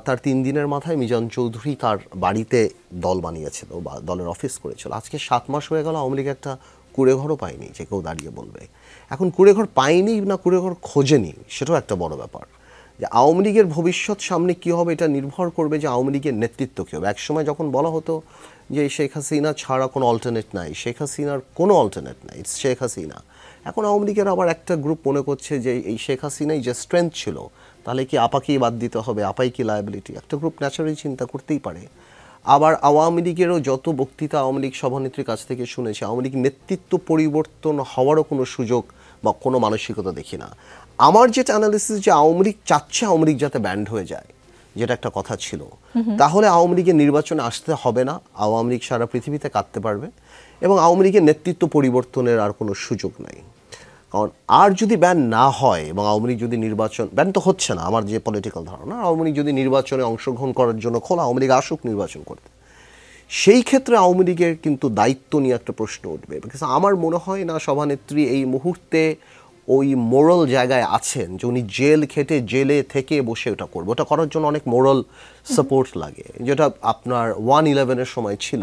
তার 3 দিনের মাথায় মিজান চৌধুরী তার বাড়িতে দল বানিয়েছিল বা দলের অফিস করেছিল। আজকে 7 মাস হয়ে গেল আওয়ামী লীগ একটা কুড়েঘরও পায়নি যে কেউ দাঁড়িয়ে বলবে। এখন কুড়েঘর পায়নি না কুড়েঘর খোঁজেনি, সেটাও একটা বড় ব্যাপার। যে আওয়ামী লীগের ভবিষ্যৎ সামনে কী হবে এটা নির্ভর করবে যে আওয়ামী লীগের নেতৃত্ব কী হবে। একসময় যখন বলা হতো যে শেখ হাসিনা ছাড়া কোনো অল্টারনেট নাই, শেখ হাসিনার কোনো অল্টারনেট নাই, শেখ হাসিনা। এখন আওয়ামী লীগের আবার একটা গ্রুপ মনে করছে যে এই শেখ হাসিনাই যে স্ট্রেংথ ছিল, তাহলে কি আপাকেই বাদ দিতে হবে, আপাই কি লায়াবিলিটি? একটা গ্রুপ ন্যাচারালি চিন্তা করতেই পারে। আবার আওয়ামী লীগেরও যত বক্তৃতা আওয়ামী লীগ সভানেত্রীর কাছ থেকে শুনেছে, আওয়ামী লীগ নেতৃত্ব পরিবর্তন হওয়ারও কোনো সুযোগ বা কোনো মানসিকতা দেখি না। আমার যেটা অ্যানালিসিস যে আওয়ামী লীগ চাচ্ছে আওয়ামী লীগ যাতে ব্যান্ড হয়ে যায়, যেটা একটা কথা ছিল, তাহলে আওয়ামী লীগের নির্বাচনে আসতে হবে না, আওয়ামী লীগ সারা পৃথিবীতে কাটতে পারবে এবং আওয়ামী লীগের নেতৃত্ব পরিবর্তনের আর কোনো সুযোগ নাই। কারণ আর যদি ব্যান না হয় এবং আওয়ামী লীগ যদি নির্বাচন, ব্যান তো হচ্ছে না আমার যে পলিটিক্যাল ধারণা, আওয়ামী লীগ যদি নির্বাচনে অংশগ্রহণ করার জন্য খোলা, আওয়ামী লীগ আসুক নির্বাচন করতে, সেই ক্ষেত্রে আওয়ামী লীগের কিন্তু দায়িত্ব নিয়ে একটা প্রশ্ন উঠবে। বিকজ আমার মনে হয় না সভানেত্রী এই মুহূর্তে ওই মোরাল জায়গায় আছেন যে উনি জেল খেটে জেলে থেকে বসে ওটা করবে। ওটা করার জন্য অনেক মোরাল সাপোর্ট লাগে, যেটা আপনার 1/11-এর সময় ছিল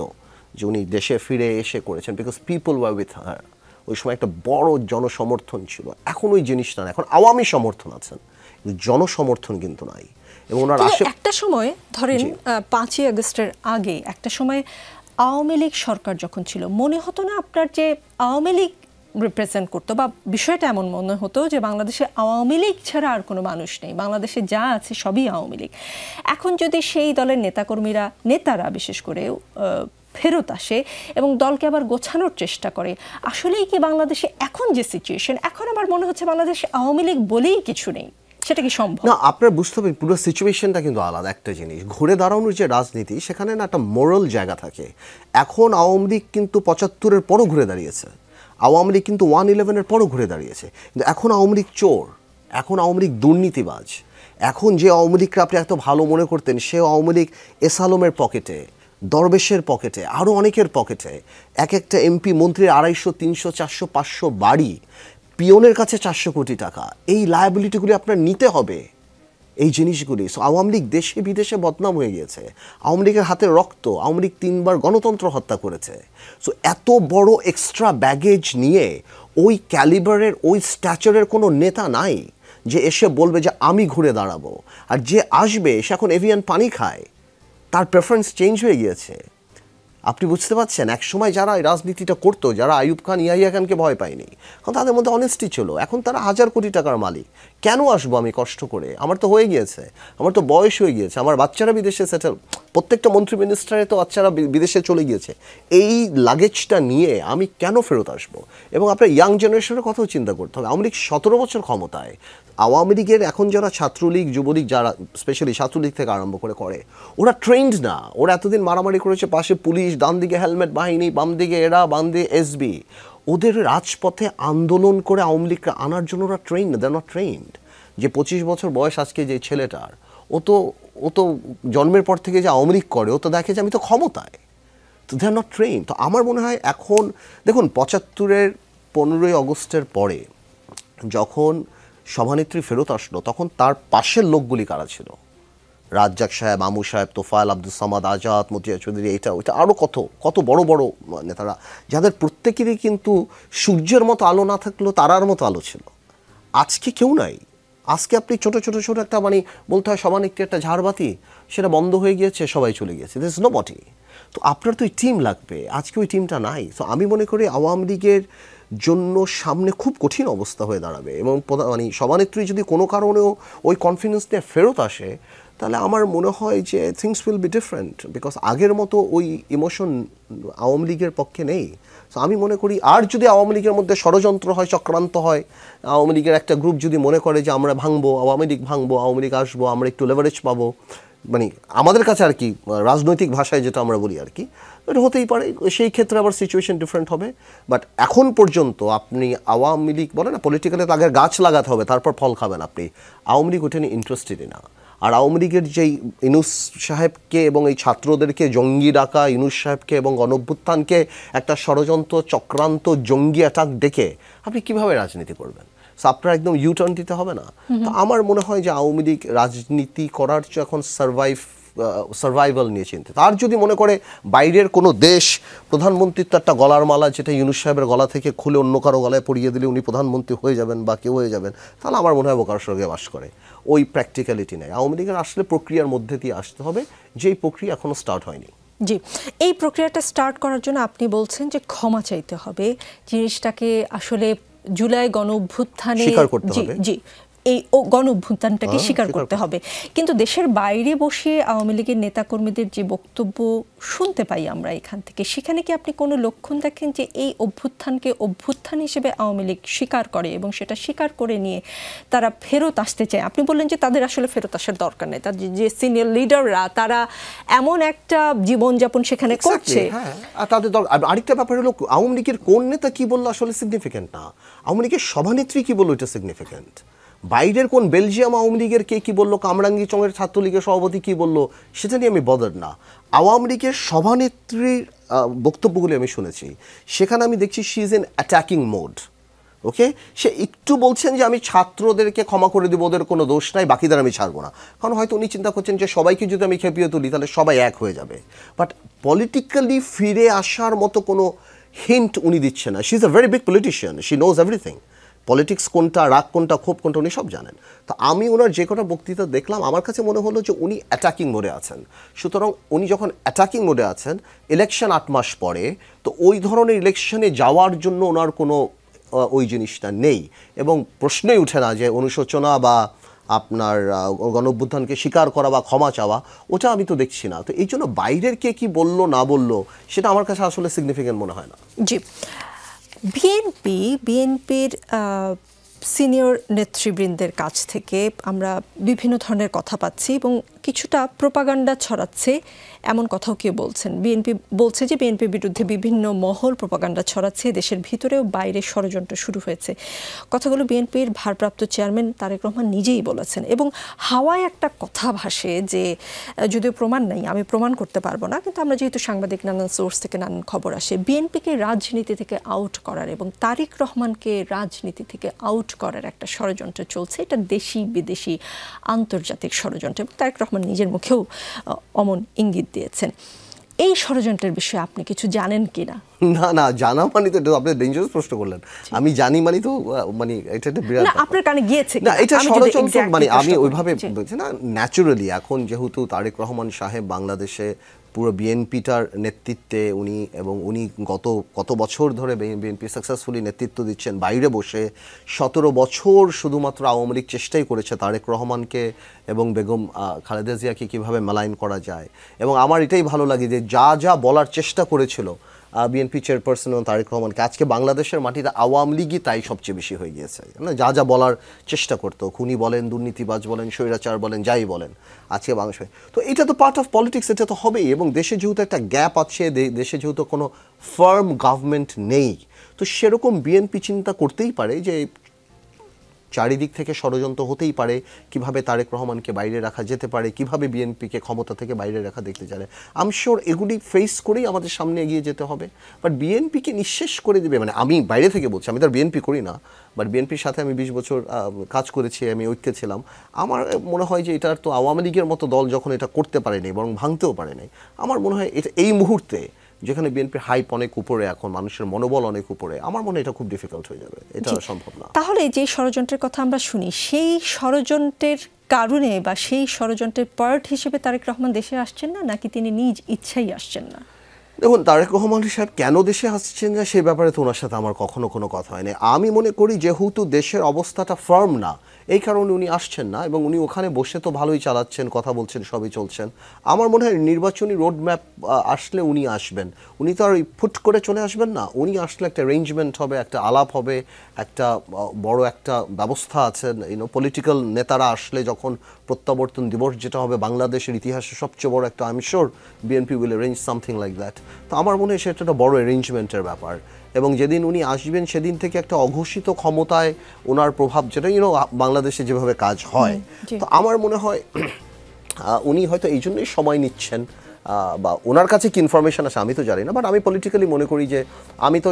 যে উনি দেশে ফিরে এসে করেছেন, because people were with her. ওই সময় একটা বড় জনসমর্থন ছিল। এখন ওই জিনিসটা না, এখন আওয়ামী সমর্থন আছেন, জনসমর্থন কিন্তু নাই। এবং ওনার একটা সময় ধরেন 5ই আগস্টের আগে একটা সময় আওয়ামী লীগ সরকার যখন ছিল, মনে হতো না আপনার যে আওয়ামী লীগ রিপ্রেজেন্ট করতো, বা বিষয়টা এমন মনে হতো যে বাংলাদেশে আওয়ামী লীগ ছাড়া আর কোনো মানুষ নেই, বাংলাদেশে যা আছে সবই আওয়ামী লীগ। এখন যদি সেই দলের নেতারা বিশেষ করে ফেরত আসে এবং দলকে আবার গোছানোর চেষ্টা করে, আসলেই কি বাংলাদেশে এখন যে সিচুয়েশন, এখন আমার মনে হচ্ছে বাংলাদেশে আওয়ামী লীগ বলেই কিছু নেই, সেটা কি সম্ভব? না, আপনার বুঝতে হবে পুরো সিচুয়েশনটা কিন্তু আলাদা একটা জিনিস। ঘুরে দাঁড়ানোর যে রাজনীতি, সেখানে না একটা মোরাল জায়গা থাকে। এখন আওয়ামী লীগ কিন্তু 75-এর পরও ঘুরে দাঁড়িয়েছে, আওয়ামী লীগ কিন্তু 111-এর পরও ঘুরে দাঁড়িয়েছে, কিন্তু এখন আওয়ামী লীগ চোর, এখন আওয়ামী লীগ দুর্নীতিবাজ। এখন যে আওয়ামী লীগকে আপনি এত ভালো মনে করতেন, সে আওয়ামী লীগ এস আলমের পকেটে, দরবেশের পকেটে, আরও অনেকের পকেটে। এক একটা এমপি মন্ত্রীর 250, 300, 400, 500 বাড়ি, পিয়নের কাছে 400 কোটি টাকা। এই লায়াবিলিটিগুলি আপনার নিতে হবে, এই জিনিসগুলি। সো আওয়ামী লীগ দেশে বিদেশে বদনাম হয়ে গিয়েছে, আওয়ামী লীগের হাতে রক্ত, আওয়ামী লীগ 3বার গণতন্ত্র হত্যা করেছে। সো এত বড় এক্সট্রা ব্যাগেজ নিয়ে ওই ক্যালিবারের, ওই স্ট্যাচারের কোনো নেতা নাই যে এসে বলবে যে আমি ঘুরে দাঁড়াবো। আর যে আসবে সে এখন এভিয়ান পানি খায়, তার প্রেফারেন্স চেঞ্জ হয়ে গিয়েছে। আপনি বুঝতে পারছেন, একসময় যারা এই রাজনীতিটা করতো, যারা আইয়ুব খান, ইয়াহিয়া খানকে ভয় পায়নি, কারণ তাদের মধ্যে অনেস্টি ছিল। এখন তারা 1000 কোটি টাকার মালিক। কেন আসবো আমি কষ্ট করে? আমার তো হয়ে গিয়েছে, আমার তো বয়স হয়ে গিয়েছে, আমার বাচ্চারা বিদেশে সেটেল, প্রত্যেকটা মন্ত্রী মিনিস্টারে তো বাচ্চারা বিদেশে চলে গিয়েছে। এই লাগেজটা নিয়ে আমি কেন ফেরত আসবো? এবং আপনার ইয়াং জেনারেশনের কথাও চিন্তা করতে হবে। আওয়ামী লীগ 17 বছর ক্ষমতায়। আওয়ামী লীগের এখন যারা ছাত্রলীগ, যুবলীগ, যারা স্পেশালি ছাত্রলীগ থেকে আরম্ভ করে ওরা ট্রেন্ড না। ওরা এতদিন মারামারি করেছে, পাশে পুলিশ, ডান দিকে হেলমেট বাহিনী, বাম দিকে এরা, বাম দিকে এসবি। ওদের রাজপথে আন্দোলন করে আওয়ামী লীগকে আনার জন্য ওরা trained, they are not trained. যে 25 বছর বয়স আজকে যে ছেলেটার, ও তো জন্মের পর থেকে যে আওয়ামী লীগ করে, ও তো দেখে যে আমি তো ক্ষমতায়, তো দে আর নট ট্রেন্ড। তো আমার মনে হয় এখন দেখুন, 75-এর 15ই আগস্টের পরে যখন সভানেত্রী ফেরত আসলো, তখন তার পাশের লোকগুলি কারা ছিল? রাজ্জাক সাহেব, আমু সাহেব, তোফায়েল, আব্দুল সামাদ, আজাদ, মতিয়া চৌধুরী, এটা ওইটা আরও কত বড় বড় নেতারা, যাদের প্রত্যেকেরই কিন্তু সূর্যের মতো আলো না থাকলেও তারার মতো আলো ছিল। আজকে কেউ নাই। আজকে আপনি ছোট একটা বলতে হয় সভানেত্রী একটা ঝাড়বাতি, সেটা বন্ধ হয়ে গিয়েছে, সবাই চলে গিয়েছে, দিস নো বডি। তো আপনার তো ওই টিম লাগবে, আজকে ওই টিমটা নাই। তো আমি মনে করি আওয়ামী লীগের জন্য সামনে খুব কঠিন অবস্থা হয়ে দাঁড়াবে। এবং সভানেত্রী যদি কোনো কারণেও ওই কনফিডেন্স নিয়ে ফেরত আসে, তাহলে আমার মনে হয় যে things will be different, because আগের মতো ওই ইমোশন আওয়ামী লীগের পক্ষে নেই। সো আমি মনে করি, আর যদি আওয়ামী লীগের মধ্যে ষড়যন্ত্র হয়, চক্রান্ত হয়, আওয়ামী লীগের একটা গ্রুপ যদি মনে করে যে আমরা ভাঙবো, আওয়ামী লীগ আসবো, আমরা একটু লেভারেজ পাবো, আমাদের কাছে আর কি রাজনৈতিক ভাষায় যেটা আমরা বলি আর কি, এটা হতেই পারে। সেই ক্ষেত্রে আবার সিচুয়েশন ডিফারেন্ট হবে। বাট এখন পর্যন্ত আপনি আওয়ামী লীগ বলে না, পলিটিক্যালি তো আগে গাছ লাগাতে হবে, তারপর ফল খাবেন আপনি। আওয়ামী লীগ ওটা নিয়ে ইন্টারেস্টেডই না। আর আওয়ামী লীগের যেই ইউনূস সাহেবকে এবং এই ছাত্রদেরকে জঙ্গি ডাকা, ইউনূস সাহেবকে এবং গণঅভ্যুত্থানকে একটা ষড়যন্ত্র, চক্রান্ত, জঙ্গি অ্যাটাক ডেকে আপনি কীভাবে রাজনীতি করবেন? আপনার একদম ইউটার্ন দিতে হবে না? তো আমার মনে হয় যে আওয়ামী লীগ রাজনীতি করার চেয়ে এখন সার্ভাইভাল নিয়ে চিন্তিত। আর যদি মনে করে বাইরের কোনো দেশ প্রধানমন্ত্রীর তো একটা গলার মালা, যেটা ইউনূস সাহেবের গলা থেকে খুলে অন্য কারো গলায় পরিয়ে দিলে উনি প্রধানমন্ত্রী হয়ে যাবেন বা কেউ হয়ে যাবেন, তাহলে আমার মনে হয় বোকার স্বর্গে বাস করে। ওই প্র্যাকটিক্যালিটি নেই। আওয়ামী লীগের আসলে প্রক্রিয়ার মধ্যে দিয়ে আসতে হবে, যেই প্রক্রিয়া এখনো স্টার্ট হয়নি। জি, এই প্রক্রিয়াটা স্টার্ট করার জন্য আপনি বলছেন যে ক্ষমা চাইতে হবে, জিনিসটাকে আসলে জুলাই গণঅভ্যুত্থানে স্বীকার করতে হবে। জি, এই গণঅভ্যুত্থানটাকে স্বীকার করতে হবে। কিন্তু দেশের বাইরে বসে আওয়ামী লীগের নেতাকর্মীদের যে বক্তব্য শুনতে পাই আমরা এখান থেকে, সেখানে কি আপনি কোনো লক্ষণ দেখেন যে এই অভ্যুত্থানকে অভ্যুত্থান হিসেবে আওয়ামী লীগ স্বীকার করে এবং সেটা স্বীকার করে নিয়ে তারা ফেরত আসতে চায়? আপনি বললেন যে তাদের আসলে ফেরত আসার দরকার নেই, তার যে সিনিয়র লিডাররা তারা এমন একটা জীবনযাপন সেখানে করছে। হ্যাঁ, আর তাদের আরেকটা ব্যাপার হলো, আওয়ামী লীগের কোন নেতা কি বললো আসলে সিগনিফিকেন্ট না, আওয়ামী লীগের সভানেত্রী কি বললো এটা সিগনিফিকেন্ট। বাইরের কোন বেলজিয়াম আওয়ামী লীগের কে কি বললো, কামরাঙ্গি চঙের ছাত্রলীগের সভাপতি কি বললো, সেটা নিয়ে আমি বদার না। আওয়ামী লীগের সভানেত্রীর বক্তব্যগুলি আমি শুনেছি, সেখানে আমি দেখছি she is in attacking mode. Okay, সে একটু বলছেন যে আমি ছাত্রদেরকে ক্ষমা করে দেবো, ওদের কোনো দোষ নাই, বাকিদের আমি ছাড়বো না। কারণ হয়তো উনি চিন্তা করছেন যে সবাইকে যদি আমি খেপিয়ে তুলি তাহলে সবাই এক হয়ে যাবে। বাট পলিটিক্যালি ফিরে আসার মতো কোনো হিন্ট উনি দিচ্ছে না। She is a very big politician, she knows everything. Politics কোনটা, রাগ কোনটা, ক্ষোভ কোনটা, উনি সব জানেন। তো আমি ওনার যে কটা বক্তৃতা দেখলাম, আমার কাছে মনে হলো যে উনি অ্যাটাকিং মোডে আছেন। সুতরাং উনি যখন অ্যাটাকিং মোডে আছেন, ইলেকশন 8 মাস পরে, তো ওই ধরনের ইলেকশনে যাওয়ার জন্য ওনার কোনো ওই জিনিসটা নেই এবং প্রশ্নই উঠে না যে অনুশোচনা বা আপনার গণঅভ্যুত্থানকে স্বীকার করা বা ক্ষমা চাওয়া, ওটা আমি তো দেখছি না। তো এই জন্য বাইরের কে কি বললো না বললো সেটা আমার কাছে আসলে সিগনিফিকেন্ট মনে হয় না। জি, বিএনপির সিনিয়র নেতৃবৃন্দের কাছ থেকে আমরা বিভিন্ন ধরনের কথা পাচ্ছি এবং কিছুটা প্রোপাগান্ডা ছড়াচ্ছে এমন কথাও কেউ বলছেন। বিএনপি বলছে যে বিএনপির বিরুদ্ধে বিভিন্ন মহল প্রোপাগান্ডা ছড়াচ্ছে, দেশের ভিতরেও বাইরে ষড়যন্ত্র শুরু হয়েছে। কথাগুলো বিএনপির ভারপ্রাপ্ত চেয়ারম্যান তারেক রহমান নিজেই বলেছেন এবং হাওয়ায় একটা কথা ভাসে যে যদিও প্রমাণ নাই, আমি প্রমাণ করতে পারবো না, কিন্তু আমরা যেহেতু সাংবাদিক নানান সোর্স থেকে নানান খবর আসে, বিএনপিকে রাজনীতি থেকে আউট করার এবং তারেক রহমানকে রাজনীতি থেকে আউট করার একটা ষড়যন্ত্র চলছে। এটা দেশি বিদেশি আন্তর্জাতিক ষড়যন্ত্র এবং তারেক রহমান নিজের মুখেও অমন ইঙ্গিত দিয়েছেন। এই ষড়যন্ত্রের বিষয়ে আপনি কিছু জানেন কিনা? না, জানা মানে তো আপনি ডেঞ্জারাস প্রশ্ন করলেন। আমি জানি মানে তো মানে এটা একটা বিরাট না, আপনার কানে গিয়েছে না, এটা ষড়যন্ত্র মানে আমি ওইভাবে বলছি না। ন্যাচুরালি এখন যেহেতু তারেক রহমান সাহেব বাংলাদেশে পুরো বিএনপিটার নেতৃত্বে উনি কত বছর ধরে বিএনপি সাকসেসফুলি নেতৃত্ব দিচ্ছেন বাইরে বসে, 17 বছর শুধুমাত্র আওয়ামী লীগ চেষ্টাই করেছে তারেক রহমানকে এবং বেগম খালেদা জিয়াকে কীভাবে মেলাইন করা যায়। এবং আমার এটাই ভালো লাগে যে যা বলার চেষ্টা করেছিল বিএনপি চেয়ারপারসন এবং তারেক রহমানকে, আজকে বাংলাদেশের মাটিতে আওয়ামী লীগই তাই সবচেয়ে বেশি হয়ে গিয়েছে। যা বলার চেষ্টা করতো, খুনি বলেন, দুর্নীতিবাজ বলেন, স্বৈরাচার বলেন, যাই বলেন, আজকে বাংলাদেশে তো এটা তো পার্ট অফ পলিটিক্স, এটা তো হবেই। এবং দেশে যেহেতু একটা গ্যাপ আছে, দেশে যেহেতু কোনো ফার্ম গভর্নমেন্ট নেই, তো সেরকম বিএনপি চিন্তা করতেই পারে যে চারিদিক থেকে ষড়যন্ত্র হতেই পারে, কিভাবে তারেক রহমানকে বাইরে রাখা যেতে পারে, কিভাবে বিএনপিকে ক্ষমতা থেকে বাইরে রাখা দেখতে চায়। আই এম শিওর এগুলি ফেস করেই আমাদের সামনে এগিয়ে যেতে হবে। বাট বিএনপিকে নিঃশেষ করে দেবে, মানে আমি বাইরে থেকে বলছি, আমি তো বিএনপি করি না, বাট বিএনপির সাথে আমি 20 বছর কাজ করেছি, আমি ঐক্যে ছিলাম। আমার মনে হয় যে এটার তো আওয়ামী লীগের মতো দল যখন এটা করতে পারেনি বরং ভাঙতেও পারেনি, আমার মনে হয় এটা এই মুহূর্তে যেখানে বিএনপির হাইপ অনেক উপরে, এখন মানুষের মনোবল অনেক উপরে, আমার মনে হয় এটা খুব ডিফিকাল্ট হয়ে যাবে, এটা সম্ভব না। তাহলে যে ষড়যন্ত্রের কথা আমরা শুনি, সেই ষড়যন্ত্রের কারণে বা সেই ষড়যন্ত্রের পার্ট হিসেবে তারেক রহমান দেশে আসছেন না, নাকি তিনি নিজ ইচ্ছাই আসছেন না? দেখুন, তারেক রহমান সাহেব কেন দেশে আসছেন না সেই ব্যাপারে তো ওনার সাথে আমার কখনো কোনো কথা হয়নি। আমি মনে করি যেহেতু দেশের অবস্থাটা ফার্ম না, এই কারণে উনি আসছেন না এবং উনি ওখানে বসে তো ভালোই চালাচ্ছেন, কথা বলছেন, সবই চলছেন। আমার মনে হয় নির্বাচনী রোড ম্যাপ আসলে উনি আসবেন, উনি তো আর ফুট করে চলে আসবেন না। উনি আসলে একটা অ্যারেঞ্জমেন্ট হবে, একটা আলাপ হবে, একটা বড় একটা ব্যবস্থা আছে। পলিটিক্যাল নেতারা আসলে যখন প্রত্যাবর্তন দিবস যেটা হবে বাংলাদেশের ইতিহাসে সবচেয়ে বড় একটা, I am sure BNP will arrange something like that. তো আমার মনে হয় সেটা একটা বড় অ্যারেঞ্জমেন্টের ব্যাপার এবং যেদিন উনি আসবেন সেদিন থেকে একটা অঘোষিত ক্ষমতায় ওনার প্রভাব, যেটা বাংলাদেশে যেভাবে কাজ হয়, তো আমার মনে হয় উনি হয়তো এই জন্যই সময় নিচ্ছেন বা ওনার কাছে কি ইনফরমেশন আছে আমি তো জানি না। বাট আমি পলিটিক্যালি মনে করি যে আমি তো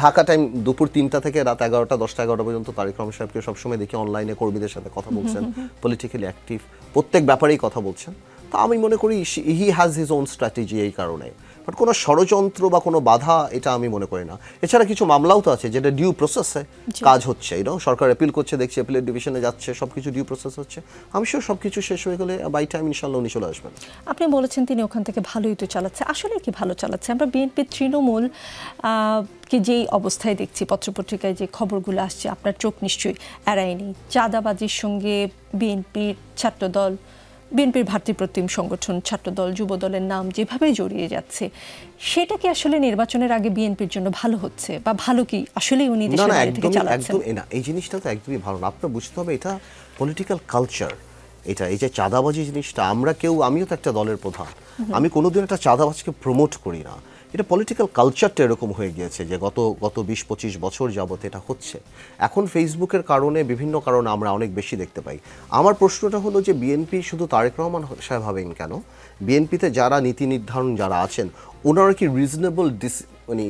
ঢাকা টাইম দুপুর 3টা থেকে রাত 11টা 10টা 11টা পর্যন্ত তারেক রহমান সাহেবকে সবসময় দেখি অনলাইনে কর্মীদের সাথে কথা বলছেন, পলিটিক্যালি অ্যাক্টিভ, প্রত্যেক ব্যাপারেই কথা বলছেন। তো আমি মনে করি he has his own strategy এই কারণে। বাট কোনো ষড়যন্ত্র বা কোনো বাধা এটা আমি মনে করি না। এছাড়া কিছু মামলাও তো আছে যেটা ডিউ প্রসেসে কাজ হচ্ছে, সরকার অ্যাপিল করছে, দেখছি অ্যাপিলের ডিভিশনে যাচ্ছে, সব কিছু ডিউ প্রসেস হচ্ছে। আমি শিওর সব কিছু শেষ হয়ে গেলে বাই টাইম ইনশাল্লাহ উনি চলে আসবেন। আপনি বলেছেন তিনি ওখান থেকে ভালোই তো চালাচ্ছে, আসলে কি ভালো চালাচ্ছে? আমরা বিএনপির তৃণমূল কে যেই অবস্থায় দেখছি, পত্রপত্রিকায় যে খবরগুলো আসছে, আপনার চোখ নিশ্চয়ই এড়ায়নি। চাঁদাবাজির সঙ্গে বিএনপির ছাত্রদল, বিএনপির ভাতৃপ্রতিম সংগঠন, ছাত্রদল, যুবদলের নাম যেভাবে জড়িয়ে যাচ্ছে, সেটা কি আসলে নির্বাচনের আগে বিএনপির জন্য ভালো হচ্ছে বা ভালো কি আসলে উনি দেশের বাইরে থেকে চালাচ্ছেন? না, এই জিনিসটা তো একদমই ভালো না। আপনার বুঝতে হবে এটা পলিটিক্যাল কালচার। এটা এই যে চাঁদাবাজি জিনিসটা, আমিও তো একটা দলের প্রধান, আমি কোনোদিন একটা চাঁদাবাজকে প্রমোট করি না। এটা পলিটিক্যাল কালচারটা এরকম হয়ে গিয়েছে যে গত 20-25 বছর যাবত এটা হচ্ছে। এখন ফেসবুকের কারণে, বিভিন্ন কারণে আমরা অনেক বেশি দেখতে পাই। আমার প্রশ্নটা হলো যে বিএনপি শুধু তারেক রহমান সাহেব হবেন কেন? বিএনপিতে যারা নীতি নির্ধারণ যারা আছেন, ওনারা কি রিজনেবল মানে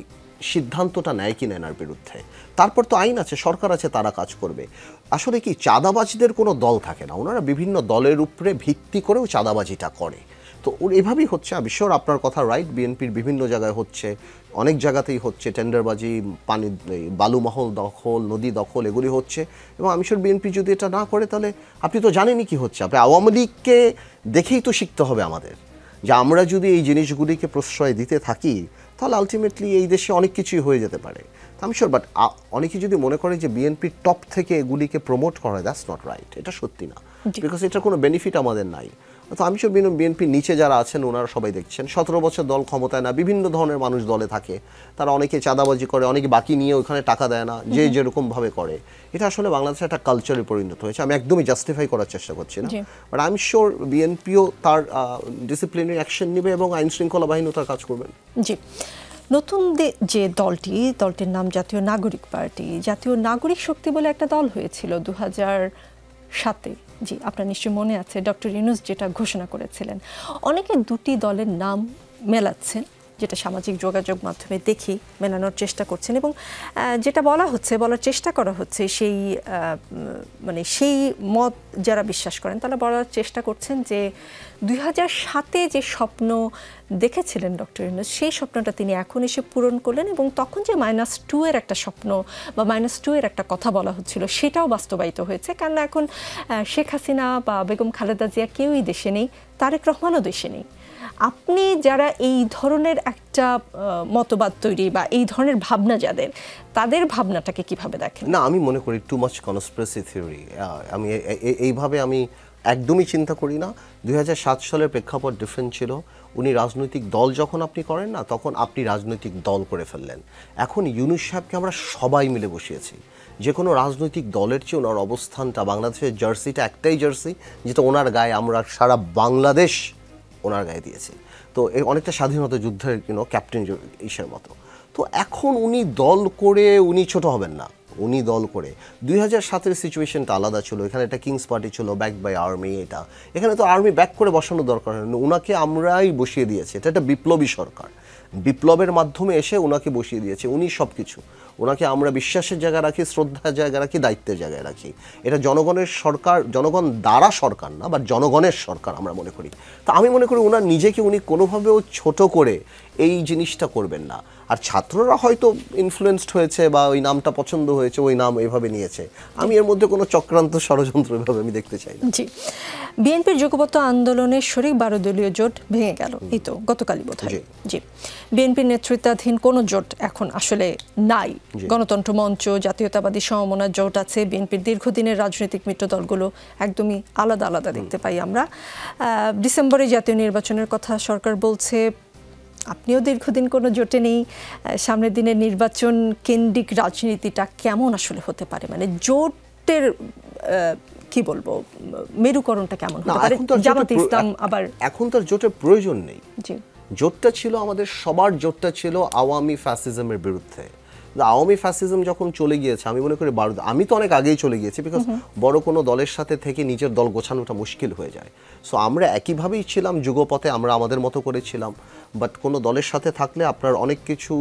সিদ্ধান্তটা নেয় কিনা এনার বিরুদ্ধে? তারপর তো আইন আছে, সরকার আছে, তারা কাজ করবে। আসলে কি চাঁদাবাজিদের কোনো দল থাকে না, ওনারা বিভিন্ন দলের উপরে ভিত্তি করেও চাঁদাবাজিটা করে। তো এভাবেই হচ্ছে। আমি শিওর আপনার কথা রাইট, বিএনপির বিভিন্ন জায়গায় হচ্ছে, অনেক জায়গাতেই হচ্ছে, টেন্ডারবাজি, পানি, বালুমহল দখল, নদী দখল, এগুলি হচ্ছে। এবং আমি শিওর বিএনপি যদি এটা না করে তাহলে আপনি তো জানেনই কি হচ্ছে। আপনি আওয়ামী লীগকে দেখেই তো শিখতে হবে আমাদের যে আমরা যদি এই জিনিসগুলিকে প্রশ্রয় দিতে থাকি তাহলে আলটিমেটলি এই দেশে অনেক কিছুই হয়ে যেতে পারে। আমি শিওর, বাট অনেকে যদি মনে করে যে বিএনপির টপ থেকে এগুলিকে প্রমোট করা, দ্যাটস নট রাইট, এটা সত্যি না, বিকজ এটার কোনো বেনিফিট আমাদের নাই। তো আমি শিওর বিএনপির নিচে যারা আছেন ওনারা সবাই দেখছেন 17 বছর দল ক্ষমতায় না, বিভিন্ন ধরনের মানুষ দলে থাকে, তারা অনেকে চাঁদাবাজি করে, অনেকে বাকি নিয়ে ওখানে টাকা দেয় না, যে যেরকমভাবে করে। এটা আসলে বাংলাদেশে একটা কালচারে পরিণত হয়েছে। আমি একদমই জাস্টিফাই করার চেষ্টা করছি না, বাট আই এম শিওর বিএনপিও তার ডিসিপ্লিনারি অ্যাকশন নেবে এবং আইন শৃঙ্খলা বাহিনীও তার কাজ করবেন। জি, নতুন যে দলটির নাম জাতীয় নাগরিক পার্টি। জাতীয় নাগরিক শক্তি বলে একটা দল হয়েছিল 2007-এ। জি, আপনার নিশ্চয়ই মনে আছে ডক্টর ইউনূস যেটা ঘোষণা করেছিলেন। অনেকে দুটি দলের নাম মেলাচ্ছেন, যেটা সামাজিক যোগাযোগ মাধ্যমে দেখি মেলানোর চেষ্টা করছেন, এবং যেটা বলার চেষ্টা করা হচ্ছে সেই সেই মত যারা বিশ্বাস করেন তারা বলার চেষ্টা করছেন যে 2007-এ যে স্বপ্ন দেখেছিলেন ডক্টর ইউনূস, সেই স্বপ্নটা তিনি এখন এসে পূরণ করলেন, এবং তখন যে -2 এর একটা স্বপ্ন বা -2 এর একটা কথা বলা হচ্ছিল সেটাও বাস্তবায়িত হয়েছে। কারণ এখন শেখ হাসিনা বা বেগম খালেদা জিয়া কেউই দেশে নেই, তারেক রহমানও দেশে নেই। আপনি যারা এই ধরনের একটা মতবাদ তৈরি বা এই ধরনের ভাবনা যাদের, তাদের ভাবনাটাকে কিভাবে দেখেন? না, আমি মনে করি টু মাচ কনস্পিরেসি থিওরি। আমি এইভাবে আমি একদমই চিন্তা করি না। 2007 সালের প্রেক্ষাপট ডিফারেন্ট ছিল। উনি রাজনৈতিক দল যখন আপনি করেন না, তখন আপনি রাজনৈতিক দল করে ফেললেন। এখন ইউনূস সাহেবকে আমরা সবাই মিলে বসিয়েছি। যে কোনো রাজনৈতিক দলের চেয়ে ওনার অবস্থানটা, বাংলাদেশের জার্সিটা একটাই জার্সি যেটা ওনার গায়ে আমরা সারা বাংলাদেশ ওনার গায়ে দিয়েছি। তো এই অনেকটা স্বাধীনতা যুদ্ধের ক্যাপ্টেন ইসের মতো। তো এখন উনি দল করে উনি ছোট হবেন না, উনি দল করে 2007-এর সিচুয়েশনটা আলাদা ছিল। এখানে একটা কিংস পার্টি ছিল ব্যাক বাই আর্মি। এখানে তো আর্মি ব্যাক করে বসানো দরকার হয় না, ওনাকে আমরাই বসিয়ে দিয়েছি। এটা একটা বিপ্লবী সরকার, বিপ্লবের মাধ্যমে এসে ওনাকে বসিয়ে দিয়েছে। উনি সব কিছু, ওনাকে আমরা বিশ্বাসের জায়গায় রাখি, শ্রদ্ধার জায়গায় রাখি, দায়িত্বের জায়গায় রাখি। এটা জনগণের সরকার, জনগণ দ্বারা সরকার না, বা জনগণের সরকার আমরা মনে করি। তো আমি মনে করি ওনার নিজেকে উনি কোনোভাবেও ছোট করে এই জিনিসটা করবেন না। আর ছাত্ররা হয়তো ইনফ্লুয়েন্সড হয়েছে বা ওই নামটা পছন্দ হয়েছে, ওই নাম এভাবে নিয়েছে। আমি এর মধ্যে কোনো চক্রান্ত ষড়যন্ত্র এভাবে আমি দেখতে চাই না। জি, বিএনপির যুগপৎ আন্দোলনের শরিক 12 দলীয় জোট ভেঙে গেল, এই তো গতকালই বোধহয়। জি, বিএনপির নেতৃত্বাধীন কোনো জোট এখন আসলে নাই। গণতন্ত্র মঞ্চ, জাতীয়তাবাদী সমমনা জোট আছে। বিএনপির দীর্ঘদিনের রাজনৈতিক মিত্র দলগুলো একদমই আলাদা আলাদা দেখতে পাই আমরা। ডিসেম্বরে জাতীয় নির্বাচনের কথা সরকার বলছে। আপনিও দীর্ঘদিন কোনো জোটে নেই। সামনের দিনের নির্বাচন কেন্দ্রিক রাজনীতিটা কেমন আসলে হতে পারে? মানে জোটের কি বলবো, মেরুকরণটা কেমন হতে পারে? জামাতে ইসলাম আবার এখন তার জোটের প্রয়োজন নেই। জোটটা ছিল আমাদের সবার, জোটটা ছিল আওয়ামী ফ্যাসিজমের বিরুদ্ধে। আওয়ামী ফ্যাসিজম যখন চলে গিয়েছে, আমি মনে করি আমি তো অনেক আগেই চলে গিয়েছি, বিকজ বড় কোনো দলের সাথে থেকে নিজের দল গোছানোটা মুশকিল হয়ে যায়। সো আমরা একইভাবেই ছিলাম, যুগপথে আমরা আমাদের মতো করেছিলাম। বাট কোনো দলের সাথে থাকলে আপনার অনেক কিছু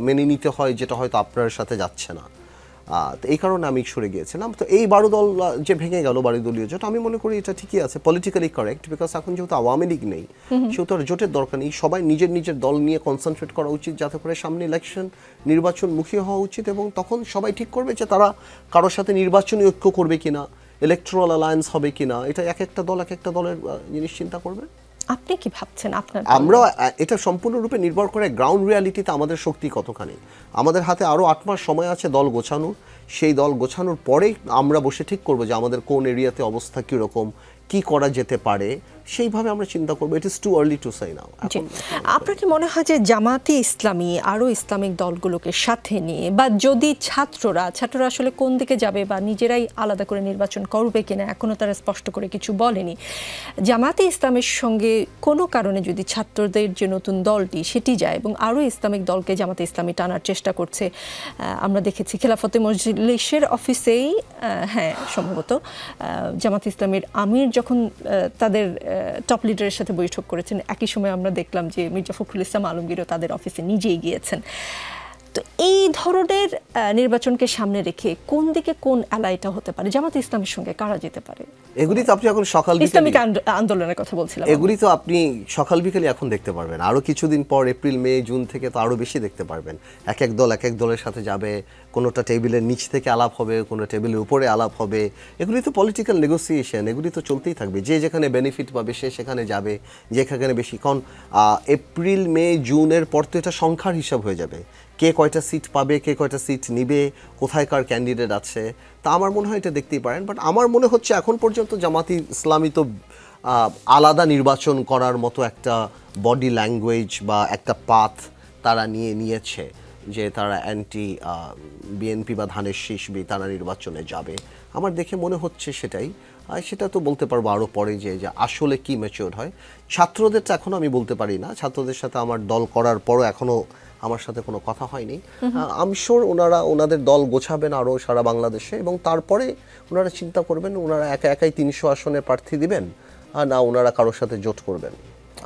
মেনে নিতে হয় যেটা হয়তো আপনার সাথে যাচ্ছে না। তো এই কারণে আমি সরে গিয়েছিলাম। তো এই 12 দল যে ভেঙে গেল, 12 দলীয় জোট, আমি মনে করি এটা ঠিকই আছে, পলিটিক্যালি কারেক্ট। বিকজ এখন যেহেতু আওয়ামী লীগ নেই, সেহেতু আর জোটের দরকার নেই। সবাই নিজের নিজের দল নিয়ে কনসেন্ট্রেট করা উচিত, যাতে করে সামনে ইলেকশন, নির্বাচনমুখী হওয়া উচিত, এবং তখন সবাই ঠিক করবে যে তারা কারোর সাথে নির্বাচনী ঐক্য করবে কিনা, ইলেকট্রাল অ্যালায়েন্স হবে কিনা। এটা এক একটা দলের জিনিস চিন্তা করবে। আপনি কি ভাবছেন? আমরা এটা সম্পূর্ণরূপে নির্ভর করে গ্রাউন্ড রিয়ালিটিতে আমাদের শক্তি কতখানি। আমাদের হাতে আরও 8 মাস সময় আছে দল গোছানোর। সেই দল গোছানোর পরেই আমরা বসে ঠিক করবো যে আমাদের কোন এরিয়াতে অবস্থা কীরকম, কি করা যেতে পারে, সেইভাবে আমরা চিন্তা করবো। It is too early to say now. আপনার কি মনে হয় যে জামাতে ইসলামী আরও ইসলামিক দলগুলোকে সাথে নিয়ে, বা যদি ছাত্ররা আসলে কোন দিকে যাবে বা নিজেরাই আলাদা করে নির্বাচন করবে কিনা, এখনও তারা স্পষ্ট করে কিছু বলেনি, জামাতে ইসলামের সঙ্গে কোনো কারণে যদি ছাত্রদের যে নতুন দলটি সেটি যায় এবং আরও ইসলামিক দলকে জামাতে ইসলামী টানার চেষ্টা করছে, আমরা দেখেছি খেলাফতে মজলিসের অফিসেই, হ্যাঁ সম্ভবত জামাতে ইসলামের আমির যখন তাদের টপ লিডারের সাথে বৈঠক করেছেন, একই সময় আমরা দেখলাম যে মির্জা ফখরুল ইসলাম আলমগীরও তাদের অফিসে নিজেই গিয়েছেন। তো তো এই ধরনের নির্বাচনকে সামনে রেখে কোন দিকে কোন অ্যালাইটা হতে পারে? জামাত ইসলামের সঙ্গে কারা যেতে পারে? এগুলি তো আপনি এখন সকাল ইসলামিক আন্দোলনের কথা বলছিলাম। এগুলি তো আপনি সকাল বিকেলে এখন দেখতে পারবেন, আরো কিছুদিন পর এপ্রিল মে জুন থেকে তো আরো বেশি দেখতে পারবেন। এক এক দল এক এক দলের সাথে যাবে, কোনোটা টেবিলের নিচ থেকে আলাপ হবে, কোনো টেবিলের উপরে আলাপ হবে। এগুলি তো পলিটিক্যাল নেগোসিয়েশন, এগুলি তো চলতেই থাকবে। যে যেখানে বেনিফিট পাবে সে সেখানে যাবে, যেখানে বেশি। কারণ এপ্রিল মে জুনের পর তো এটা সংখ্যার হিসাব হয়ে যাবে, কে কয়টা সিট পাবে, কে কয়টা সিট নিবে, কোথায় কার ক্যান্ডিডেট আছে। তা আমার মনে হয় এটা দেখতেই পারেন। বাট আমার মনে হচ্ছে এখন পর্যন্ত জামাতি ইসলামী তো আলাদা নির্বাচন করার মতো একটা বডি ল্যাঙ্গুয়েজ বা একটা পাথ তারা নিয়েছে যে তারা অ্যান্টি বিএনপি বা ধানের শীষ তারা নির্বাচনে যাবে। আমার দেখে মনে হচ্ছে সেটাই। সেটা তো বলতে পারবো আরও পরে যে আসলে কি ম্যাচিওর হয়। ছাত্রদেরটা এখনও আমি বলতে পারি না, ছাত্রদের সাথে আমার দল করার পরও এখনও আমার সাথে কোনো কথা হয়নি। আমি শিওর ওনাদের দল গোছাবেন আরও সারা বাংলাদেশে, এবং তারপরে ওনারা চিন্তা করবেন ওনারা একাই 300 আসনে প্রার্থী দিবেন না ওনারা কারোর সাথে জোট করবেন।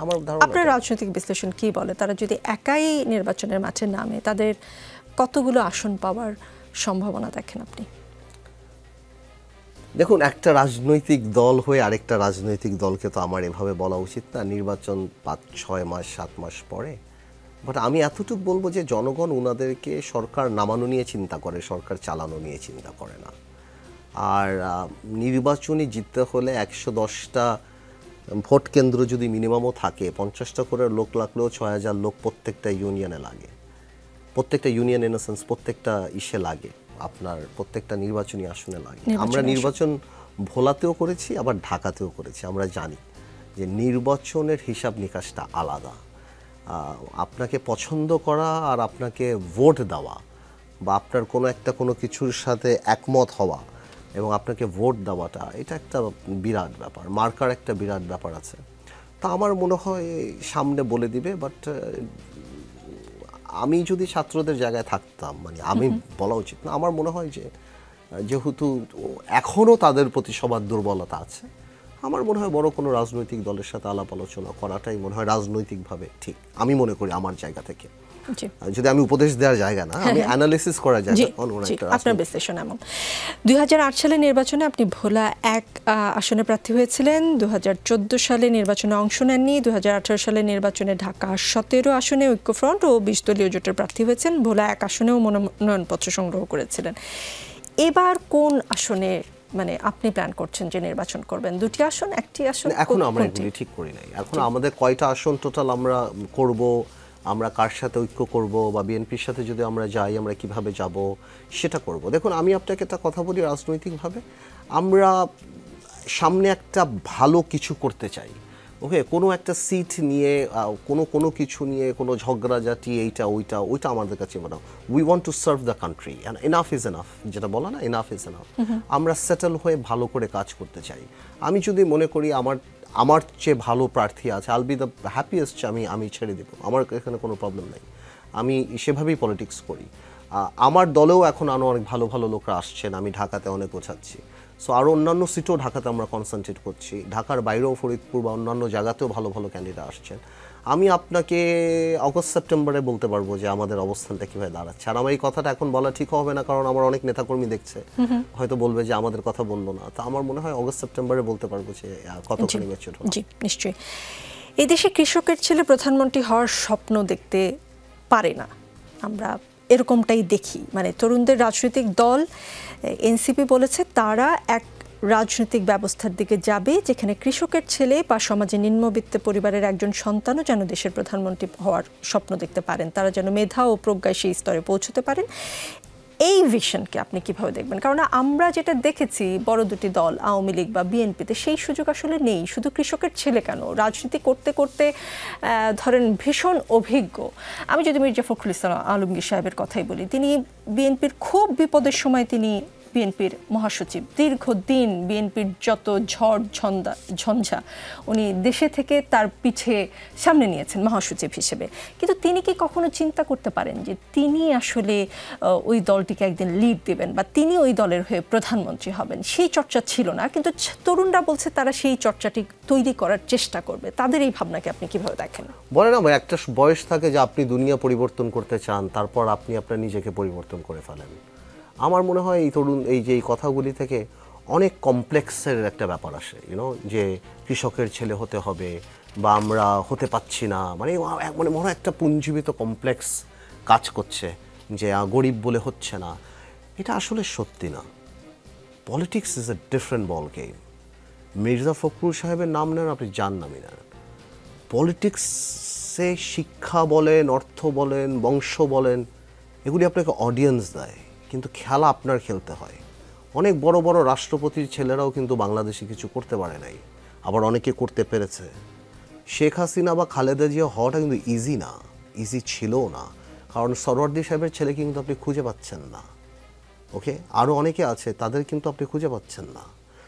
আমার ধারণা। আপনার রাজনৈতিক বিশ্লেষণ কি বলে, তারা যদি একাই নির্বাচনের মাঠে নামে তাদের কতগুলো আসন পাওয়ার সম্ভাবনা দেখেন আপনি? দেখুন, একটা রাজনৈতিক দল হয়ে আরেকটা রাজনৈতিক দলকে তো আমার এভাবে বলা উচিত না, নির্বাচন 5-6 মাস 7 মাস পরে। বাট আমি এতটুকু বলবো যে জনগণ ওনাদেরকে সরকার নামানো নিয়ে চিন্তা করে, সরকার চালানো নিয়ে চিন্তা করে না। আর নির্বাচনে জিততে হলে 110টা ভোট কেন্দ্র যদি মিনিমামও থাকে, 50টা করে লোক লাগলেও 6000 লোক প্রত্যেকটা ইউনিয়নে লাগে। প্রত্যেকটা ইউনিয়ন ইন সেন্স প্রত্যেকটা ইসে লাগে, আপনার প্রত্যেকটা নির্বাচনী আসনে লাগে। আমরা নির্বাচন ভোলাতেও করেছি, আবার ঢাকাতেও করেছি। আমরা জানি যে নির্বাচনের হিসাব নিকাশটা আলাদা। আপনাকে পছন্দ করা আর আপনাকে ভোট দেওয়া বা আপনার কোনো কিছুর সাথে একমত হওয়া এবং আপনাকে ভোট দেওয়াটা, এটা একটা বিরাট ব্যাপার। মার্কার একটা বিরাট ব্যাপার আছে। তা আমার মনে হয় সামনে বলে দিবে। বাট আমি যদি ছাত্রদের জায়গায় থাকতাম, মানে আমি বলা উচিত না, আমার মনে হয় যে যেহেতু এখনও তাদের প্রতি সবার দুর্বলতা আছে, আমার মনে হয় বড় কোনো রাজনৈতিক দলের সাথে আলাপ আলোচনা করাটাই মনে হয় রাজনৈতিকভাবে ঠিক। আমি মনে করি আমার জায়গা থেকে, যদি আমি উপদেশ দেওয়ার জায়গা না, আমি অ্যানালিসিস করার জায়গা। আপনার বিশ্লেষণ এমন। 2008 সালের নির্বাচনে আপনি ভোলা 1 আসনে প্রার্থী হয়েছিলেন, 2014 সালে নির্বাচনে অংশ নেননি, 2018 সালের নির্বাচনে ঢাকা 17 আসনে ঐক্যফ্রন্ট ও 20 দলীয় জোটের প্রার্থী হয়েছেন, ভোলা 1 আসনেও মনোনয়নপত্র সংগ্রহ করেছিলেন। এবার কোন আসনে মানে আপনি প্ল্যান করছেন যে নির্বাচন করবেন? 2টি আসন, 1টি আসন? এখনো আমরা এগুলি ঠিক করি নাই। এখন আমাদের কয়টা আসন টোটাল আমরা করব, আমরা কার সাথে ঐক্য করব বা বিএনপির সাথে যদি আমরা যাই আমরা কিভাবে যাব সেটা করব। দেখুন, আমি আপনাকে একটা কথা বলি, রাজনৈতিকভাবে আমরা সামনে একটা ভালো কিছু করতে চাই। ওকে, কোনো একটা সিট নিয়ে কোনো কিছু নিয়ে কোনো ঝগড়াঝাটি ওইটা আমাদের কাছে মনে হয় we want to serve the country, and enough is enough, যেটা বলা না, এনাফ ইজ এনাফ। আমরা সেটেল হয়ে ভালো করে কাজ করতে চাই। আমি যদি মনে করি আমার চেয়ে ভালো প্রার্থী আছে, আল বি দ্য হ্যাপিয়েস্ট, আমি ছেড়ে দেবো, আমার এখানে কোনো প্রবলেম নেই। আমি সেভাবেই পলিটিক্স করি। আমার দলেও এখন অনেক ভালো ভালো লোকরা আসছেন, আমি ঢাকাতে অনেক গোছাচ্ছি। সো আরও অন্যান্য সিটও ঢাকাতে আমরা কনসেন্ট্রেট করছি, ঢাকার বাইরেও ফরিদপুর বা অন্যান্য জায়গাতেও ভালো ভালো ক্যান্ডিডেট আসছেন। আমি আপনাকে অগস্ট সেপ্টেম্বরে বলতে পারবো যে আমাদের অবস্থানটা কীভাবে দাঁড়াচ্ছে। আর আমার এই কথাটা এখন বলা ঠিক হবে না, কারণ আমার অনেক নেতাকর্মী দেখছে, হয়তো বলবে যে আমাদের কথা বললো না। তো আমার মনে হয় অগস্ট সেপ্টেম্বরে বলতে পারবো যে কতখানি ম্যাচিউর হবে। জি, নিশ্চয়ই। এই দেশে কৃষকের ছেলে প্রধানমন্ত্রী হওয়ার স্বপ্ন দেখতে পারে না, আমরা এরকমটাই দেখি। মানে তরুণদের রাজনৈতিক দল এনসিপি বলেছে তারা এক রাজনৈতিক ব্যবস্থার দিকে যাবে যেখানে কৃষকের ছেলে বা সমাজে নিম্নবিত্ত পরিবারের একজন সন্তানও যেন দেশের প্রধানমন্ত্রী হওয়ার স্বপ্ন দেখতে পারেন, তারা যেন মেধা ও প্রজ্ঞায় সেই স্তরে পৌঁছতে পারেন। এই ভিশনকে আপনি কিভাবে দেখবেন? কারণ আমরা যেটা দেখেছি বড় দুটি দল আওয়ামী লীগ বা বিএনপিতে সেই সুযোগ আসলে নেই। শুধু কৃষকের ছেলে কেন, রাজনীতি করতে করতে ধরেন ভীষণ অভিজ্ঞ। আমি যদি মির্জা ফখরুল ইসলাম আলমগীর সাহেবের কথাই বলি, তিনি বিএনপির খুব বিপদের সময় তিনি বিএনপির মহাসচিব, দীর্ঘদিন বিএনপির যত ঝড় ঝঞ্ঝা উনি দেশে থেকে তার পিছে সামনে নিয়েছেন মহাসচিব হিসেবে, কিন্তু তিনি কি কখনো চিন্তা করতে পারেন যে তিনি আসলে ওই দলটিকে একদিন লিড দেবেন বা তিনি ওই দলের হয়ে প্রধানমন্ত্রী হবেন? সেই চর্চা ছিল না, কিন্তু তরুণরা বলছে তারা সেই চর্চাটি তৈরি করার চেষ্টা করবে। তাদের এই ভাবনাকে আপনি কিভাবে দেখেন? বলে না ভাই, একটা বয়স থাকে যে আপনি দুনিয়া পরিবর্তন করতে চান, তারপর আপনি আপনার নিজেকে পরিবর্তন করে ফেলেন। আমার মনে হয় এই তরুণ এই যে এই কথাগুলি থেকে অনেক কমপ্লেক্সের একটা ব্যাপার আসে, যে কৃষকের ছেলে হতে হবে বা আমরা হতে পাচ্ছি না, মানে মনে হয় একটা পুঞ্জীবিত কমপ্লেক্স কাজ করছে যে গরিব বলে হচ্ছে না। এটা আসলে সত্যি না। Politics is a different ball game. Mirza Fakhrul সাহেবের নাম নেন, আপনি যান নামই নেন, পলিটিক্সে শিক্ষা বলেন, অর্থ বলেন, বংশ বলেন, এগুলি আপনাকে অডিয়েন্স দেয়, কিন্তু খেলা আপনার খেলতে হয়। অনেক বড় বড় রাষ্ট্রপতির ছেলেরাও কিন্তু বাংলাদেশে কিছু করতে পারে নাই, আবার অনেকে করতে পেরেছে। শেখ হাসিনা বা খালেদা জিয়া হওয়াটা কিন্তু ইজি না, ইজি ছিলও না, কারণ সরওয়ার্দী সাহেবের ছেলে কিন্তু আপনি খুঁজে পাচ্ছেন না। ওকে, আরও অনেকে আছে, তাদের কিন্তু আপনি খুঁজে পাচ্ছেন না।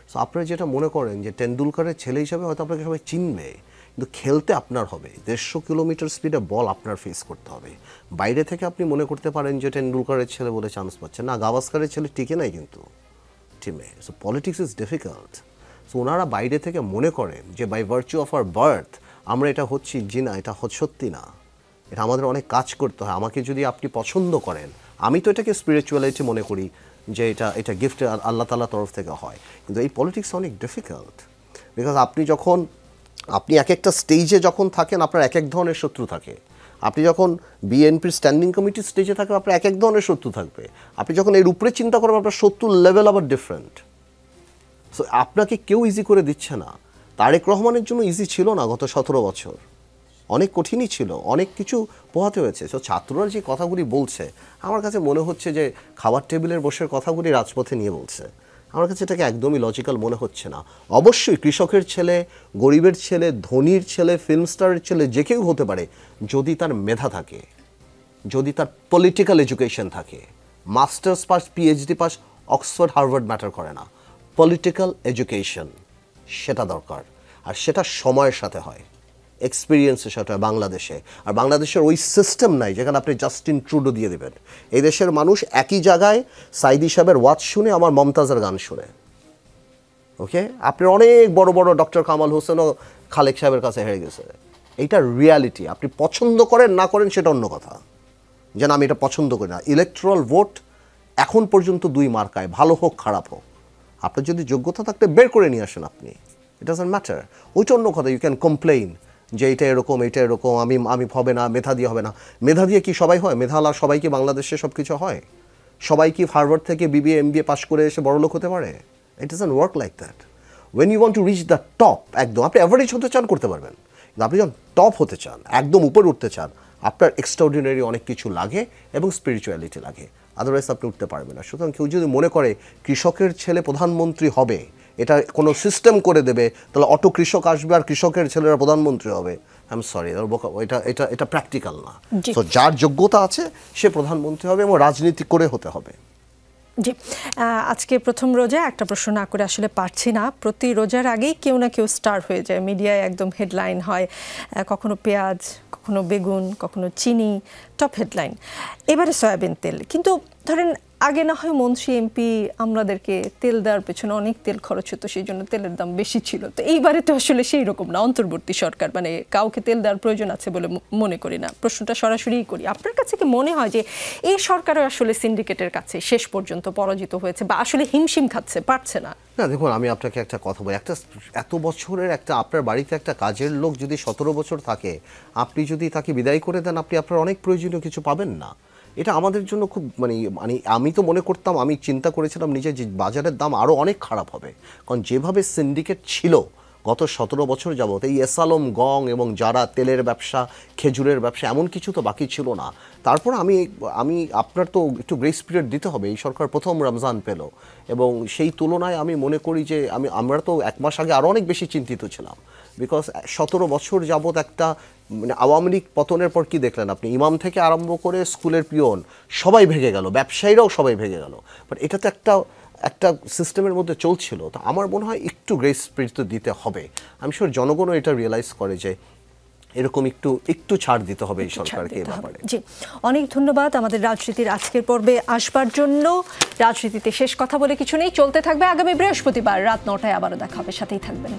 সো আপনারা যেটা মনে করেন যে টেন্ডুলকারের ছেলে হিসাবে হয়তো আপনাকে সবাই চিনবে, কিন্তু খেলতে আপনার হবে 150 কিলোমিটার স্পিডে বল আপনার ফেস করতে হবে। বাইরে থেকে আপনি মনে করতে পারেন যে টেন্ডুলকারের ছেলে বলে চান্স পাচ্ছেন না, গাভাস্কারের ছেলে টিকে নাই কিন্তু টিমে। So politics is difficult. So ওনারা বাইরে থেকে মনে করেন যে by virtue of our birth আমরা এটা হচ্ছি, জি না, এটা সত্যি না। এটা আমাদের অনেক কাজ করতে হয়। আমাকে যদি আপনি পছন্দ করেন, আমি তো এটাকে স্পিরিচুয়ালিটি মনে করি যে এটা গিফট আল্লাহ তাআলার তরফ থেকে হয়, কিন্তু এই পলিটিক্স অনেক ডিফিকাল্ট। বিকজ আপনি এক একটা স্টেজে যখন থাকেন আপনার এক এক ধরনের শত্রু থাকে। আপনি যখন বিএনপির স্ট্যান্ডিং কমিটির স্টেজে থাকবেন আপনার এক এক ধরনের শত্রু থাকবে। আপনি যখন এর উপরে চিন্তা করবেন আপনার শত্রুর লেভেল আবার ডিফারেন্ট। সো আপনাকে কেউ ইজি করে দিচ্ছে না। তারেক রহমানের জন্য ইজি ছিল না গত 17 বছর, অনেক কঠিনই ছিল, অনেক কিছু পোহাতে হয়েছে। সো ছাত্ররা যে কথাগুলি বলছে আমার কাছে মনে হচ্ছে যে খাবার টেবিলের বসে কথাগুলি রাজপথে নিয়ে বলছে। আমার কাছে এটাকে একদমই লজিক্যাল মনে হচ্ছে না। অবশ্যই কৃষকের ছেলে, গরিবের ছেলে, ধনীর ছেলে, ফিল্ম স্টারের ছেলে যে কেউ হতে পারে যদি তার মেধা থাকে, যদি তার পলিটিক্যাল এডুকেশন থাকে। Masters pass, PhD pass, Oxford Harvard matter করে না, পলিটিক্যাল এডুকেশন সেটা দরকার। আর সেটা সময়ের সাথে হয়, এক্সপিরিয়েন্সের সাথে হয় বাংলাদেশে। আর বাংলাদেশের ওই সিস্টেম নাই যেখানে আপনি জাস্টিন ট্রুডো দিয়ে দেবেন। এই দেশের মানুষ একই জায়গায় সাইদি সাহেবের ওয়াজ শুনে আমার মমতাজের গান শুনে। ওকে, আপনি অনেক বড় বড় ডক্টর কামাল হোসেনও খালেক সাহেবের কাছে হেরে গেছে। এইটা রিয়ালিটি। আপনি পছন্দ করেন না করেন সেটা অন্য কথা, যেন আমি এটা পছন্দ করি না। ইলেকট্রাল ভোট এখন পর্যন্ত 2 মার্কায়, ভালো হোক খারাপ হোক। আপনার যদি যোগ্যতা থাকতে বের করে নিয়ে আসেন আপনি, ইট ডাজন্ট ম্যাটার। ওইটা অন্য কথা। ইউ ক্যান কমপ্লেইন যে এইটা এরকম, এইটা এরকম, আমি হবে না, মেধা দিয়ে হবে না। মেধা দিয়ে কি সবাই হয়? মেধাওয়ালা সবাই কি বাংলাদেশে সব কিছু হয়? সবাই কি হার্ভার্ড থেকে বিবিএ এমবিএ পাস করে এসে বড়লোক হতে পারে? It doesn't work like that. When you want to reach the top, একদম আপনি অ্যাভারেজ হতে চান করতে পারবেন, কিন্তু আপনি যখন টপ হতে চান, একদম উপরে উঠতে চান, আপনার এক্সট্রাঅর্ডিনারি অনেক কিছু লাগে এবং স্পিরিচুয়ালিটি লাগে, আদারওয়াইজ আপনি উঠতে পারবেন না। সুতরাং কেউ যদি মনে করে কৃষকের ছেলে প্রধানমন্ত্রী হবে, এটা কোনো সিস্টেম করে দেবে, তাহলে অটো কৃষক আসবে আর কৃষকের ছেলেরা প্রধানমন্ত্রী হবে, আই এম সরি, এটা প্র্যাকটিক্যাল না। তো যার যোগ্যতা আছে সে প্রধানমন্ত্রী হবে এবং রাজনীতি করে হতে হবে। জি, আজকে প্রথম রোজায় একটা প্রশ্ন না করে আসলে পারছি না। প্রতি রোজার আগেই কেউ না কেউ স্টার হয়ে যায়, মিডিয়ায় একদম হেডলাইন হয়, কখনো পেঁয়াজ, কখনো বেগুন, কখনো চিনি, টপ হেডলাইন। এবারে সয়াবিন তেল। কিন্তু ধরেন আগে না হয় মন্ত্রী এমপি আমাদেরকে তেল দেওয়ার পেছনে অনেক তেল খরচ হতো, সেই জন্য তেলের দাম বেশি ছিল। তো এইবারে তো আসলে সেই রকম না, অন্তর্বর্তী সরকার, মানে কাউকে তেল দেওয়ার প্রয়োজন আছে বলে মনে করি না। প্রশ্নটা সরাসরিই করি, আপনার কাছে কি মনে হয় যে এই সরকারও আসলে সিন্ডিকেটের কাছে শেষ পর্যন্ত পরাজিত হয়েছে বা আসলে হিমশিম খাচ্ছে, পারছে না? না, দেখুন, আমি আপনাকে একটা কথা বলি। এত বছরের আপনার বাড়িতে একটা কাজের লোক যদি 17 বছর থাকে, আপনি যদি তাকে বিদায় করে দেন, আপনি আপনার অনেক প্রয়োজনীয় কিছু পাবেন না। এটা আমাদের জন্য খুব মানে আমি তো মনে করতাম, আমি চিন্তা করেছিলাম নিজে যে বাজারের দাম আরও অনেক খারাপ হবে, কারণ যেভাবে সিন্ডিকেট ছিল গত 17 বছর যাবত, এই এসালম, গং এবং যারা তেলের ব্যবসা, খেজুরের ব্যবসা, এমন কিছু তো বাকি ছিল না। তারপর আমি আপনার তো একটু গ্রেস পিরিয়ড দিতে হবে। এই সরকার প্রথম রমজান পেল এবং সেই তুলনায় আমি মনে করি যে আমরা তো 1 মাস আগে আরও অনেক বেশি চিন্তিত ছিলাম। বিকজ 17 বছর যাবত একটা মানে আওয়ামী লীগ পতনের পর কি দেখলেন আপনি? ইমাম থেকে আরম্ভ করে স্কুলের পিয়ন সবাই ভেঙে গেল, ব্যবসায়ীরাও সবাই ভেঙে গেল। বাট এটা তো একটা একটা সিস্টেমের মধ্যে চলছিল, তো আমার মনে হয় একটু গ্রেস পিরিয়ড তো দিতে হবে। আমি শিওর জনগণও এটা রিয়েলাইজ করে যে এরকম একটু ছাড় দিতে হবে এই সরকারকে এই ব্যাপারে। জি, অনেক ধন্যবাদ আমাদের রাজনীতির আজকের পর্বে আসবার জন্য। রাজনীতিতে শেষ কথা বলে কিছু নেই, চলতে থাকবে। আগামী বৃহস্পতিবার রাত 9টায় আবারও দেখা হবে, সাথেই থাকবেন।